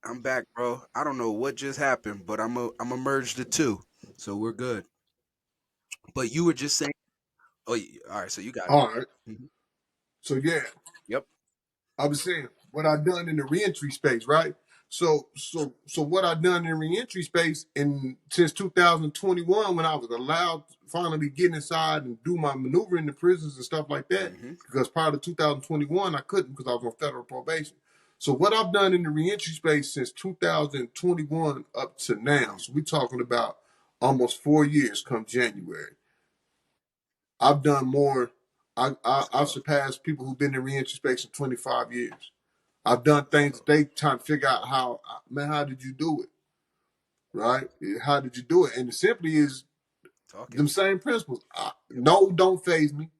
I'm back, bro. I don't know what just happened, but I'm a merge the two, so we're good. But you were just saying, oh, all right. So you got All right. it. Mhm. So yeah, Yep. I was saying what I done in the reentry space, right? So what I done in reentry space in since 2021 when I was allowed to finally get inside and do my maneuver in the prisons and stuff like that. Hmm. Because prior to 2021 I couldn't because I was on federal probation. So what I've done in the reentry space since 2021 up to now, Mm. so we're talking about almost 4 years come January. I've done more. That's I've tough. surpassed people who've been in reentry space in 25 years. I've done That's things tough. they trying to figure out how, man, how did you do it? Right? How did you do it? And it simply is Talking. them same principles. No, don't phase me.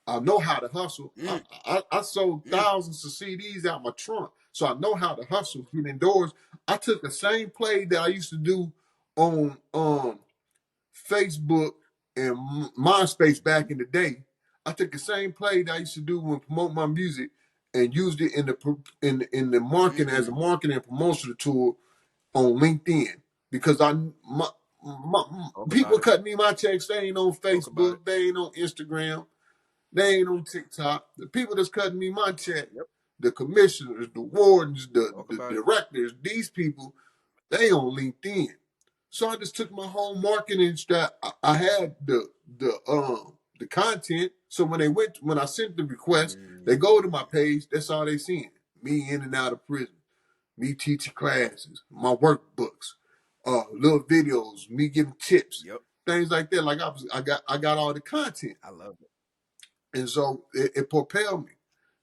I know how to hustle. Mm, I sold mm. thousands of CDs out my trunk. So I know how to hustle, get indoors. I took the same play that I used to do on Facebook and MySpace Hmm. back in the day. I took the same play that I used to do when promote my music and used it in the marketing as a Mm. marketing and promotional tool on LinkedIn because my Talk about people it. cut me my checks. They ain't on Talk about it. Facebook. They ain't on Instagram. They ain't on TikTok. The people that's cutting me my check, Yep. the commissioners, the wardens, Talk the about it. directors, these people, they on LinkedIn. So I just took my whole marketing strat. I had the content. So when I sent the request, they go to my Mm. page. That's all they seeing. Me in and out of prison. Me teaching classes. My workbooks. Little videos. Me giving tips. Yep. Things like that. Like I got all the content, I love it. and so it propelled me.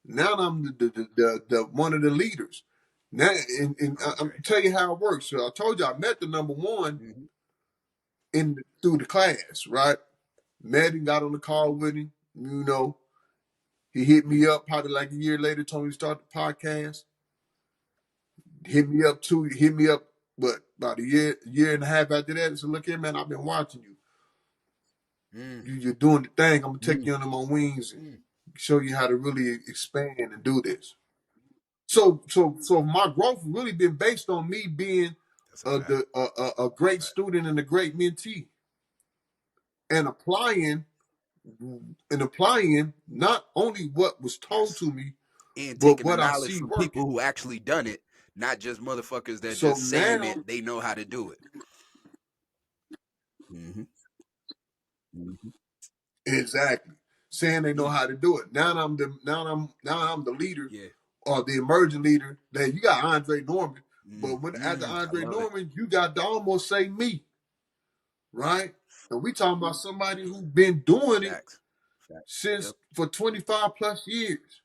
Now I'm the one of the leaders. Now, and I'm Okay. tell you how it works. So I told you I met the number one Hmm. through the class, right? Met him, got on the call with him. You know, he hit me Mm. up probably like a year later, told me to start the podcast. Hit me up too. Hit me up, but about a year and a half after that, said, "Look here, man, I've been watching you. Mm. You're doing the thing. I'm gonna take Mm. you under my wings and Mm. show you how to really expand and do this." So my growth really been based on me being That's a fact. a That's a great fact. student and a great mentee and applying not only what was told Yes. to me, And but taking the what I knowledge see from working. people who actually done it, not just motherfuckers that So just saying it. now, They know how to do it. Hmm. Hmm. exactly. saying they know Mm, how to do it. Now I'm the leader yeah. or the emerging leader. That you got Andre Norman, but when after I Andre love it. Norman, you got to almost say me, right? And we talking about somebody who's been doing it Facts. Facts. since Yep. for 25 plus years,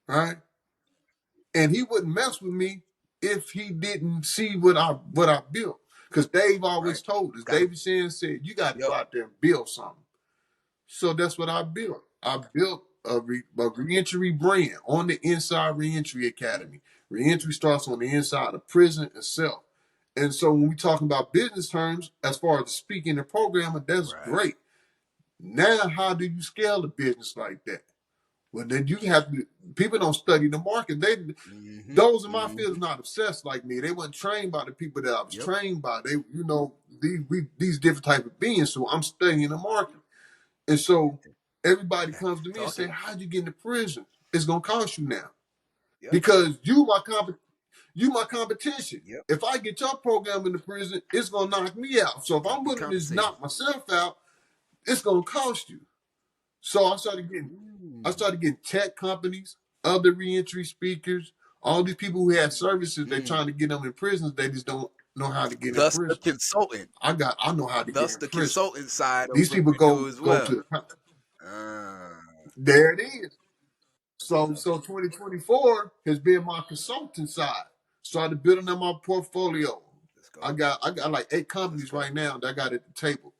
right? And he wouldn't mess with me if he didn't see what I built. Because Dave Right. always told us, Got to. David Sand said, you got to Yep. go out there and build something. So that's what I built. I built a reentry brand on the inside Reentry Mm, Academy. Reentry starts on the inside of prison itself. And so when we talking about business terms, as far as speaking and programming, that's right. great. Now, how do you scale a business like that? Well, then you have to. People don't study the market. Mm-hmm. Those in my field is Mm-hmm. not obsessed like me. They weren't trained by the people that I was Yep. trained by. These different type of beings. So I'm studying the market, and so everybody comes to me and Talk say, it. "How'd you get into prison? It's gonna cost you now Yep. because you my competition. Yep. If I get your program into prison, it's gonna knock me out. So if Got to I'm be willing to compensated. knock myself out, it's gonna cost you." So I Mm. started getting tech companies, other reentry speakers, all these people who had services. They're Mm. trying to get them in prisons. They just don't know how to get in Thus the prison. consultant. I know how to get Thus in the prison. consultant side of These what people you do as go well. to Uh, there it is. So 2024 has been my consulting side. Started building up my portfolio. let's go. I got like 8 Let's companies go. right now that I got at the table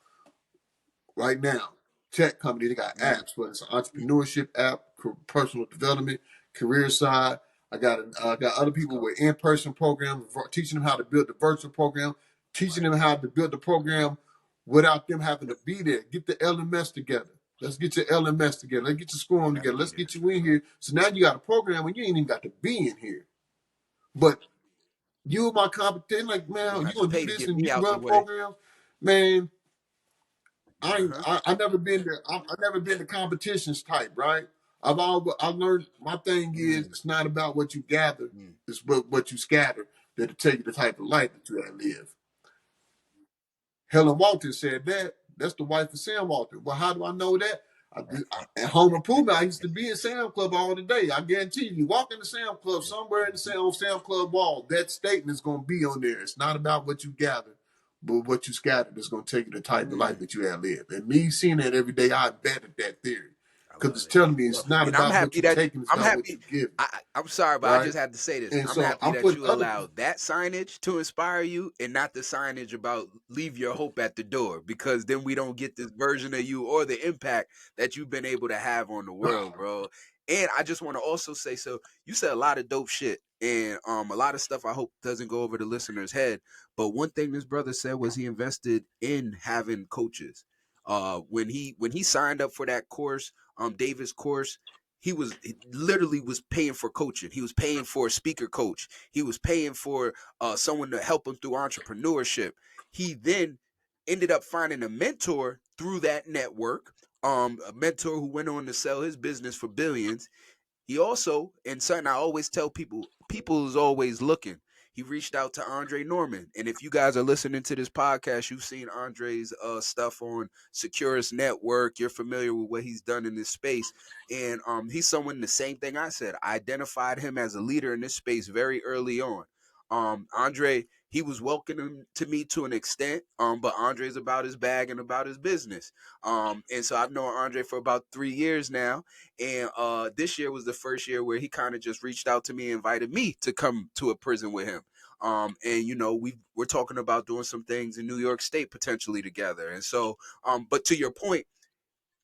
right now. Tech company, they got Mm. apps, whether it's an entrepreneurship app, personal development, career side. I got other Let's people go. with in-person programs, teaching them how to build the virtual program, teaching Right. them how to build the program without them having to be there. Get the LMS together. Let's get your LMS together. Let's get your scoring Got to together. be Let's there. get you in here. So now you got a program and you ain't even got to be in here. But you my competition, like, You man, don't you have to gonna do pay to this get and me you out the run way. programs, man. Uh huh. I never been to I never been to competitions type, right? I learned my thing is Mm. it's not about what you gather, Mm. it's what you scatter that'll tell you the type of life that you have live. Helen Walton said that. That's the wife of Sam Walton. Well, how do I know that? At home improvement, I used to be in Sam Club all the day. I guarantee you, walk in the Sam Club somewhere in the Sam Club wall, that statement is going to be on there. It's not about what you gather, but what you scattered is going to tell you the type of life Mm. that you have lived. And me seeing that every day, I embedded that theory I because love it's it. telling me Well, it's not and I'm about what happy you're that taking, it's I'm about what happy. you're giving, I'm sorry, but I right? just had to say this. And I'm so happy I'm that putting you other allowed that signage to inspire you and not the signage about leave your hope at the door because then we don't get this version of you or the impact that you've been able to have on the world, bro. And I just want to also say so you said a lot of dope shit and a lot of stuff I hope doesn't go over the listener's head, but one thing this brother said was he invested in having coaches. When he signed up for that course, Davis course, he literally was paying for coaching. He was paying for a speaker coach. He was paying for someone to help him through entrepreneurship. He then ended up finding a mentor through that network, a mentor who went on to sell his business for billions. He also, and something I always tell people, people is always looking. He reached out to Andre Norman. And if you guys are listening to this podcast, you've seen Andre's stuff on Securus Network. You're familiar with what he's done in this space. And he's someone, the same thing I said. I identified him as a leader in this space very early on. Andre, he was welcoming to me to an extent, but Andre's about his bag and about his business. And so I've known Andre for about 3 years now, and this year was the first year where he kind of just reached out to me and invited me to come to a prison with him. And you know, we're talking about doing some things in New York State potentially together. And so, but to your point,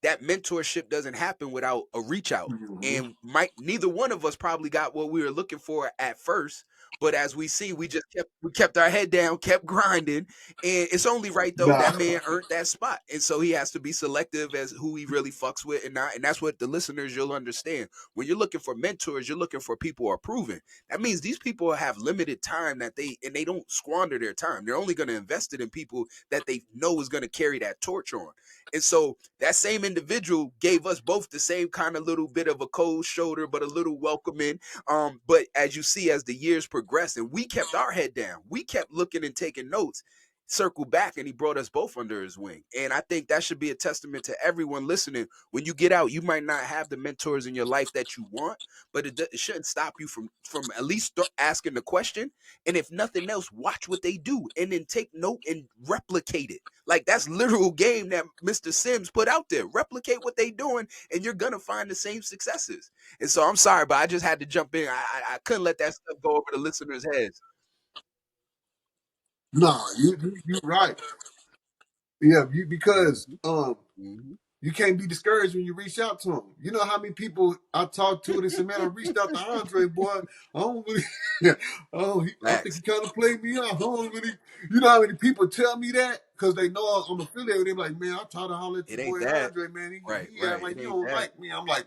that mentorship doesn't happen without a reach out. Mhm. And might neither one of us probably got what we were looking for at first, but as we see, we kept our head down, kept grinding, and it's only right though Nah. that man earned that spot, and so he has to be selective as who he really fucks with, and not, and that's what the listeners you'll understand when you're looking for mentors, you're looking for people who are proven. That means these people have limited time that they don't squander their time. They're only going to invest it in people that they know is going to carry that torch on. And so that same individual gave us both the same kind of little bit of a cold shoulder, but a little welcoming. But as you see, as the years progressed, and we kept our head down, we kept looking and taking notes. circled back and he brought us both under his wing. And I think that should be a testament to everyone listening. When you get out, you might not have the mentors in your life that you want, but it shouldn't stop you from at least asking the question. And if nothing else, watch what they do and then take note and replicate it. Like that's literal game that Mr. Sims put out there. Replicate what they doing, and you're gonna find the same successes. And so I'm sorry, but I just had to jump in. I couldn't let that stuff go over the listeners' heads. Nah, you right. Yeah, because Mm-hmm. Mm-hmm. you can't be discouraged when you reach out to him. You know how many people I talked to and they said, "Man, I reached out to Andre, boy. I don't really, I think he Facts. kind of played me off. I don't really." You know how many people tell me that because they know I'm affiliated. They're like, "Man, I tried to holler at It your ain't boy that. Andre, man. Right, He act right. like It you ain't don't that. like me." I'm like,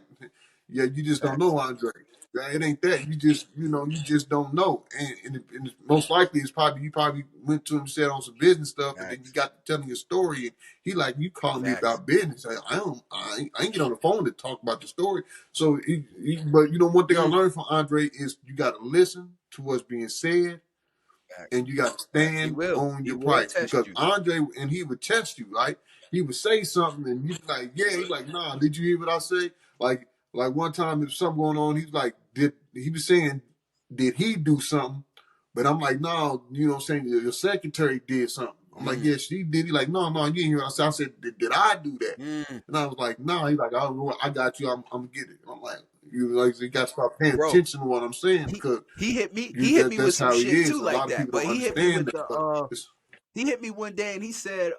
"Yeah, you just don't Facts. know Andre. Yeah, it ain't that. You just don't know. And most likely, it's probably you probably went to him, said on some business stuff, and then you Facts. got to telling your story, and he like you calling me Facts. about business. I ain't get on the phone to talk about the story. So, but one thing I Mm, learned from Andre is you got to listen to what's being said, facts. and you got to Facts. He stand will. on He your will price test because you. Andre and he would test you, right? He would say something and you like, yeah, he's like, nah, did you hear what I say? Like one time there's something going on, he's like, did he was saying, did he do something? But I'm like, no, you know what I'm saying? Your secretary did something. I'm like, Mm, yeah, she did. He like, no, you didn't hear what I said. I said, did I do that? mm. And I was like, no. He's like, I don't know. I got you. I'm gonna get it. I'm like, you got to start paying Bro, attention to what I'm saying he because he hit me. He hit me with that's some how he shit is. too A lot like of that. people But don't he hit me understand with that, the but it's he hit me one day and he said,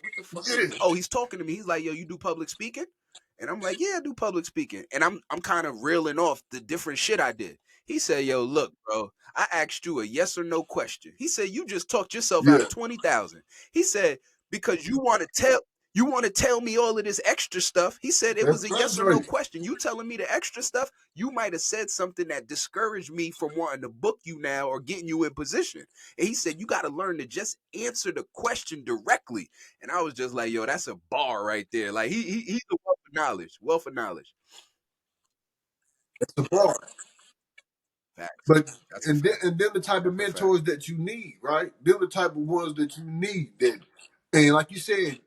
what the fuck was yeah, it? Oh, he's talking to me. He's like, yo, you do public speaking? And I'm like, yeah, I do public speaking. And I'm kind of reeling off the different shit I did. He said, yo, look, bro, I asked you a yes or no question. He said, you just talked yourself out yeah. of 20,000. He said, because you want to tell me all of this extra stuff. He said it That's was a yes or no frustrating. question. You telling me the extra stuff, you might have said something that discouraged me from wanting to book you now or getting you in position. And he said, you got to learn to just answer the question directly. And I was just like, yo, that's a bar right there. Like he's a wealth of knowledge. Wealth of knowledge. That's the bar. Facts. But That's a fact. and then the type of That's a fact. mentors that you need, right? They're the type of ones that you need. That and like you said,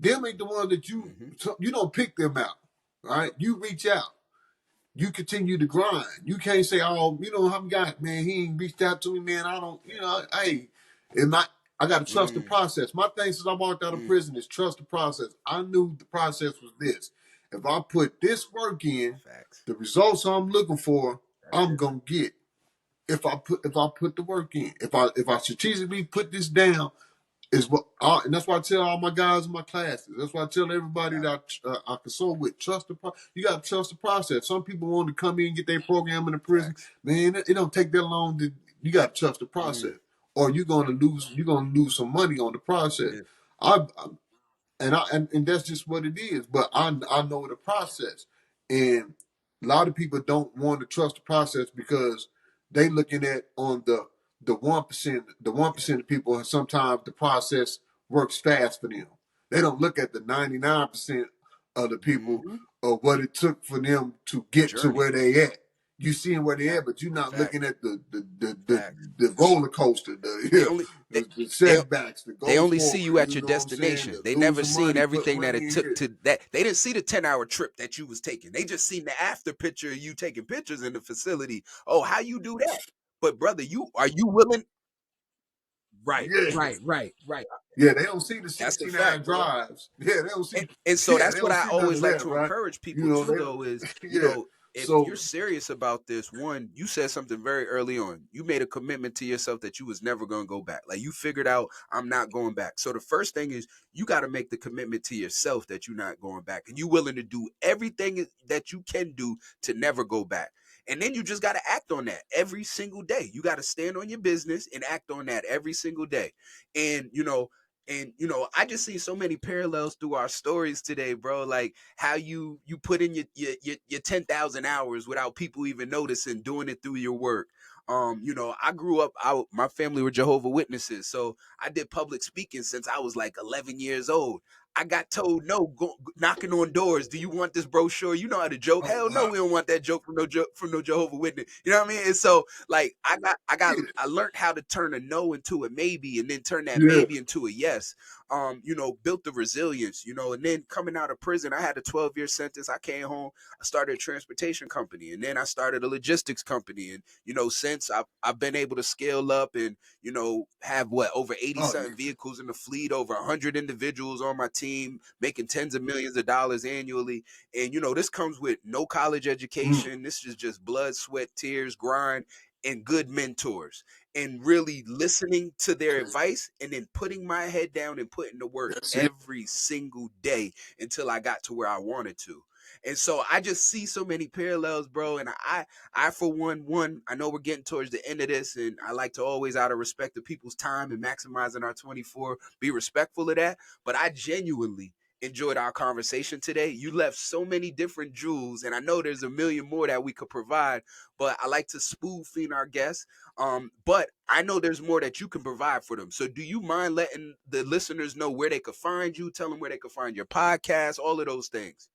them ain't the ones that Mm-hmm. you don't pick them out, right? You reach out. You continue to grind. You can't say, "Oh, I'm got man. He ain't reached out to me, man. I don't, hey, and I got to trust the Mm, process." My thing since I walked out of mm, prison is trust the process. I knew the process was this. If I put this work in, facts. the results I'm looking for, That's I'm it. gonna get. If I put the work in, if I strategically put this down, is and that's why I tell all my guys in my classes. That's why I tell everybody Got it. that I consult with. You got to trust the process. Some people want to come in and get their program in the prison. Facts. Man, it don't take that long. You got to trust the process, Mm, or you're gonna lose. You're gonna lose some money on the that's process. it. I and that's just what it is. But I know the process, and a lot of people don't want to trust the process because they looking at on the 1%. The one Yeah. percent of people, and sometimes the process works fast for them. They don't look at the 99% of the people Mm-hmm. of what it took for them to The get to journey. where they at. You seeing where they at, Facts. but you're not looking Facts. at Facts. the roller coaster, They only they, the they setbacks, the they go only see forward. you at You your know what I'm saying? destination. The They never losing seen money, put everything that money it in took here. to that. They didn't see the 10-hour trip that you was taking. They just seen the after picture of you taking pictures in the facility. Oh, how you do that? But brother, you willing? Right, Yeah. right, right, right. Yeah, they don't see the That's a 69 fact, bro. drives. Yeah, they don't And, see. and so Yeah, that's they what don't I see none always of like that, to right? encourage You people know, too, they though, is, yeah. if So you're serious about this, one, you said something very early on. You made a commitment to yourself that you was never going to go back. Like you figured out, I'm not going back. So the first thing is you got to make the commitment to yourself that you're not going back. And you willing to do everything that you can do to never go back. And then you just got to act on that every single day. You got to stand on your business and act on that every single day. And, I just see so many parallels through our stories today, bro. Like how you put in your 10,000 hours without people even noticing, doing it through your work. I grew up out. My family were Jehovah Witnesses, so I did public speaking since I was like 11 years old. I got told no, knocking on doors. Do you want this brochure? You know how to joke. Oh Hell no, wow. we don't want that joke from no Jehovah Witness. You know what I mean? And so like Yeah. I learned how to turn a no into a maybe, and then turn that Yeah. maybe into a yes. Built the resilience. And then coming out of prison, I had a 12-year sentence. I came home. I started a transportation company, and then I started a logistics company. And since I've been able to scale up and have what over 80 Oh something yeah. vehicles in the fleet, over 100 individuals on my team, making tens of millions of dollars annually. And this comes with no college Mm, education. This is just blood, sweat, tears, grind, and good mentors, and really listening to their advice, and then putting my head down and putting to work that's it. every single day until I got to where I wanted to. And so I just see so many parallels, bro. And I for one, I know we're getting towards the end of this, and I like to always, out of respect of people's time and maximizing our 24, be respectful of that. But I genuinely enjoyed our conversation today. You left so many different jewels, and I know there's a million more that we could provide, but I like to spoon feed our guests. But I know there's more that you can provide for them. So do you mind letting the listeners know where they could find you? Tell them where they could find your podcast, all of those things.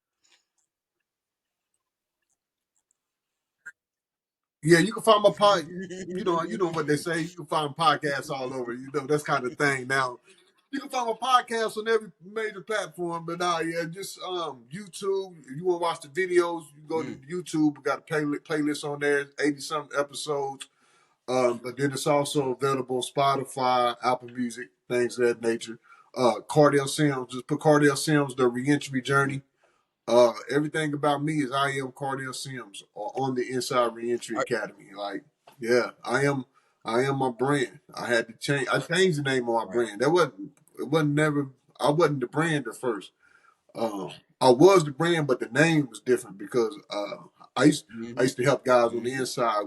Yeah, you can find my pod. You know what they say. You can find podcasts all over. That's kind of thing. Now, you can find my podcast on every major platform. But yeah, just YouTube. If you want to watch the videos, you go to Mm. YouTube. We got a playlist on there, 80 something episodes. But then it's also available on Spotify, Apple Music, things of that nature. Kardell Sims, just put Kardell Sims, the Reentry Mm. Journey. Everything about me is I am Kardell Sims on the Inside Reentry Are- Academy. Like, yeah, I am my brand. I had to change. I changed the name of my right. brand. It wasn't never. I wasn't the brand at first. Um, I was the brand, but the name was different because I used I Mm-hmm. used to help guys on the Mm-hmm. inside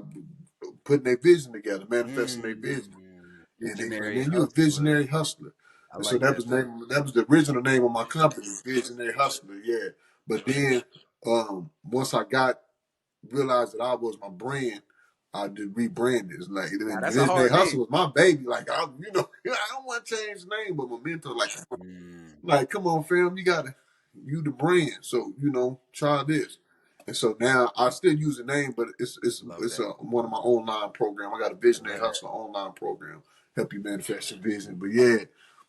putting their vision together, manifesting their vision. Mm. And Visionary then you a hustler. visionary hustler. I And so like that that was term. name that was the original name of my company, Visionary Hustler. Yeah. But then once I realized that I was my brand, I did rebrand it. It's like Now and that's a Visionary hard Hustler name. was my baby. Like I don't want to change the name, but my mentor Mm. come on, fam, you the brand. So, try this. And so now I still use the name, but it's it's Love it's that. one of my online program. I got a I Visionary love that. Hustler online program, help you manifest your vision. But yeah,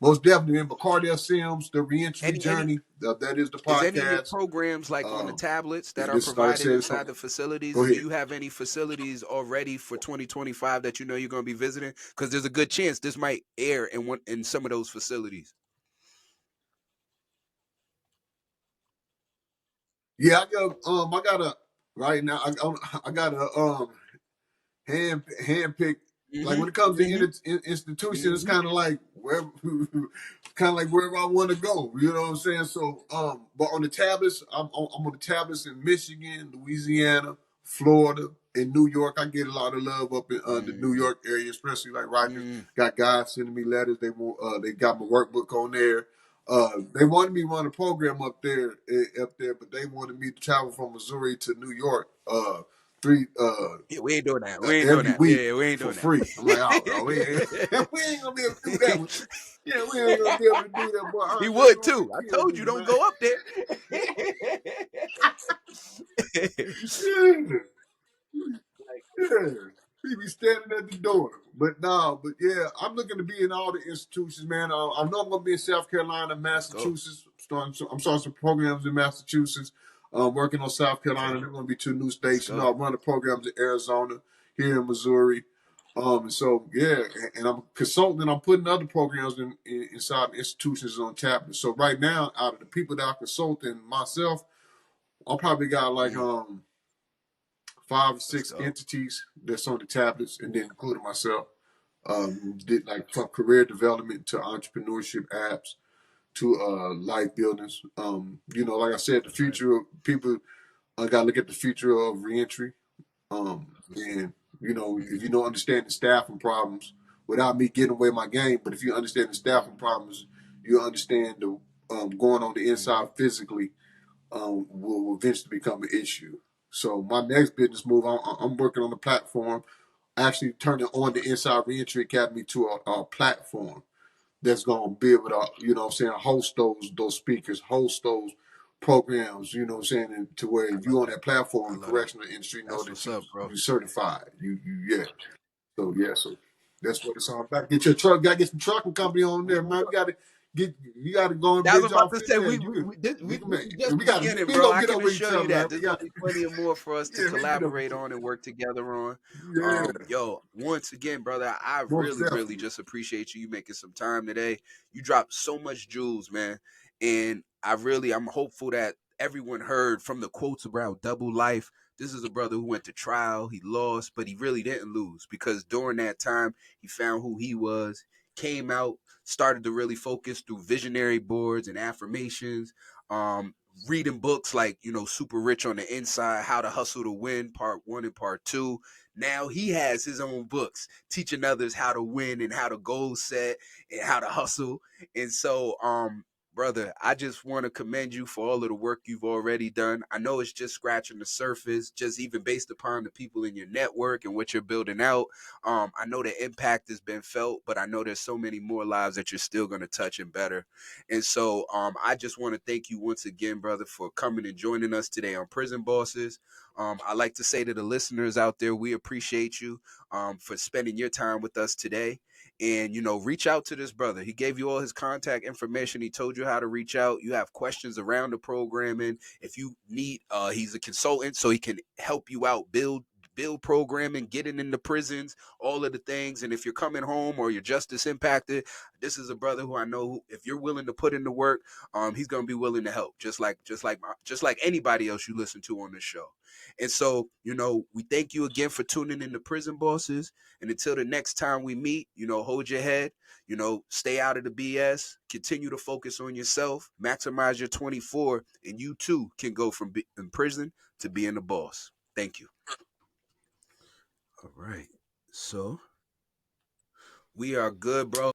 most definitely. But Cardell Sims, the Reentry Any Journey, that is the Is any of your podcast. programs like on the Um, tablets that and are this is like I provided said, it's inside from. the facilities? Go And do ahead. you have any facilities already for 2025 that you're going to be visiting? Because there's a good chance this might air in some of those facilities. Yeah, I got a right now. I got a hand pick. Like Mm-hmm. when it comes to Mm-hmm. institutions, it's Mm-hmm. kind of like where, kind of like wherever I want to go. You know what I'm saying? So, but on the tablets, I'm on the tablets in Michigan, Louisiana, Florida, and New York. I get a lot of love up in the New Mm-hmm. York area, especially like Rikers. Mm-hmm. Got guys sending me letters. They got my workbook on there. They wanted me to run a program up there, but they wanted me to travel from Missouri to New York. Three Yeah, we ain't doing that. We ain't doing every that. week Yeah, we ain't for doing free. I'm like, oh, we ain't, that. we ain't gonna be able to do that one. Yeah, we ain't gonna be able to do that. Boy, He Andre would gonna too. I kill told me, you don't man. go up there. Yeah, Like, yeah. He be standing at the door. But no, but yeah, I'm looking to be in all the institutions, man. I know I'm gonna be in South Carolina, let's go. Massachusetts. I'm starting some programs in Massachusetts. Working on South Okay, Carolina. There's gonna be two new let's states. go. I'm running programs in Arizona, here in Missouri. And so yeah, and I'm consulting. I'm putting other programs inside institutions on tap. So right now, out of the people that I consult and myself, I probably got like Mm, five or let's six go. entities that's on the tablets, and then including myself. Did like from career development to entrepreneurship apps to life buildings. Like I said, the That's right. future of people. I got to look at the future of reentry. And if Mm-hmm. you don't understand the staffing problems, without me getting away my game, but if you understand the staffing problems, you understand the going on the Mm-hmm. inside physically will eventually become an issue. So my next business move, I'm working on the platform, actually turning on the Awesome. Inside Reentry Academy to a platform that's gonna be able to, what I'm saying, host those speakers, host those programs, what I'm saying, and to where I if love you on that. that platform, I the love that. correctional industry know That's that what's up, bro. you certified. Yeah. So yeah, so that's what it's all about. Get your truck, gotta get some trucking company on there, man. You gotta go and I was bid about y'all to fit say there. we You we can we this, you we can this make is just we the got beginning, we bro. gonna I get can over each assure you other, man. that there's gonna be plenty of more for us to Yeah, we get over collaborate each on other. and work together on. Yeah, Yo, once again, brother, I most really definitely. just appreciate you making some time today. You dropped so much jewels, man, and I'm hopeful that everyone heard from the quotes about double life. This is a brother who went to trial. He lost, but he really didn't lose because during that time he found who he was, came out, started to really focus through visionary boards and affirmations, um, reading books like, Super Rich on the Inside, How to Hustle to Win, part one and part two. Now he has his own books teaching others how to win and how to goal set and how to hustle. And so, brother, I just want to commend you for all of the work you've already done. I know it's just scratching the surface, just even based upon the people in your network and what you're building out. I know the impact has been felt, but I know there's so many more lives that you're still going to touch and better. And so, I just want to thank you once again, brother, for coming and joining us today on Prison Bosses. I like to say to the listeners out there, we appreciate you for spending your time with us today. And, reach out to this brother. He gave you all his contact information. He told you how to reach out. You have questions around the programming. If you need, he's a consultant, so he can help you out, build programming, getting into prisons, all of the things. And if you're coming home or you're justice impacted, this is a brother who I know if you're willing to put in the work, he's gonna be willing to help, just like anybody else you listen to on this show. And so, we thank you again for tuning in to Prison Bosses. And until the next time we meet, hold your head, stay out of the BS, continue to focus on yourself, maximize your 24, and you too can go from in prison to being a boss. Thank you. All right. So we are good, bro.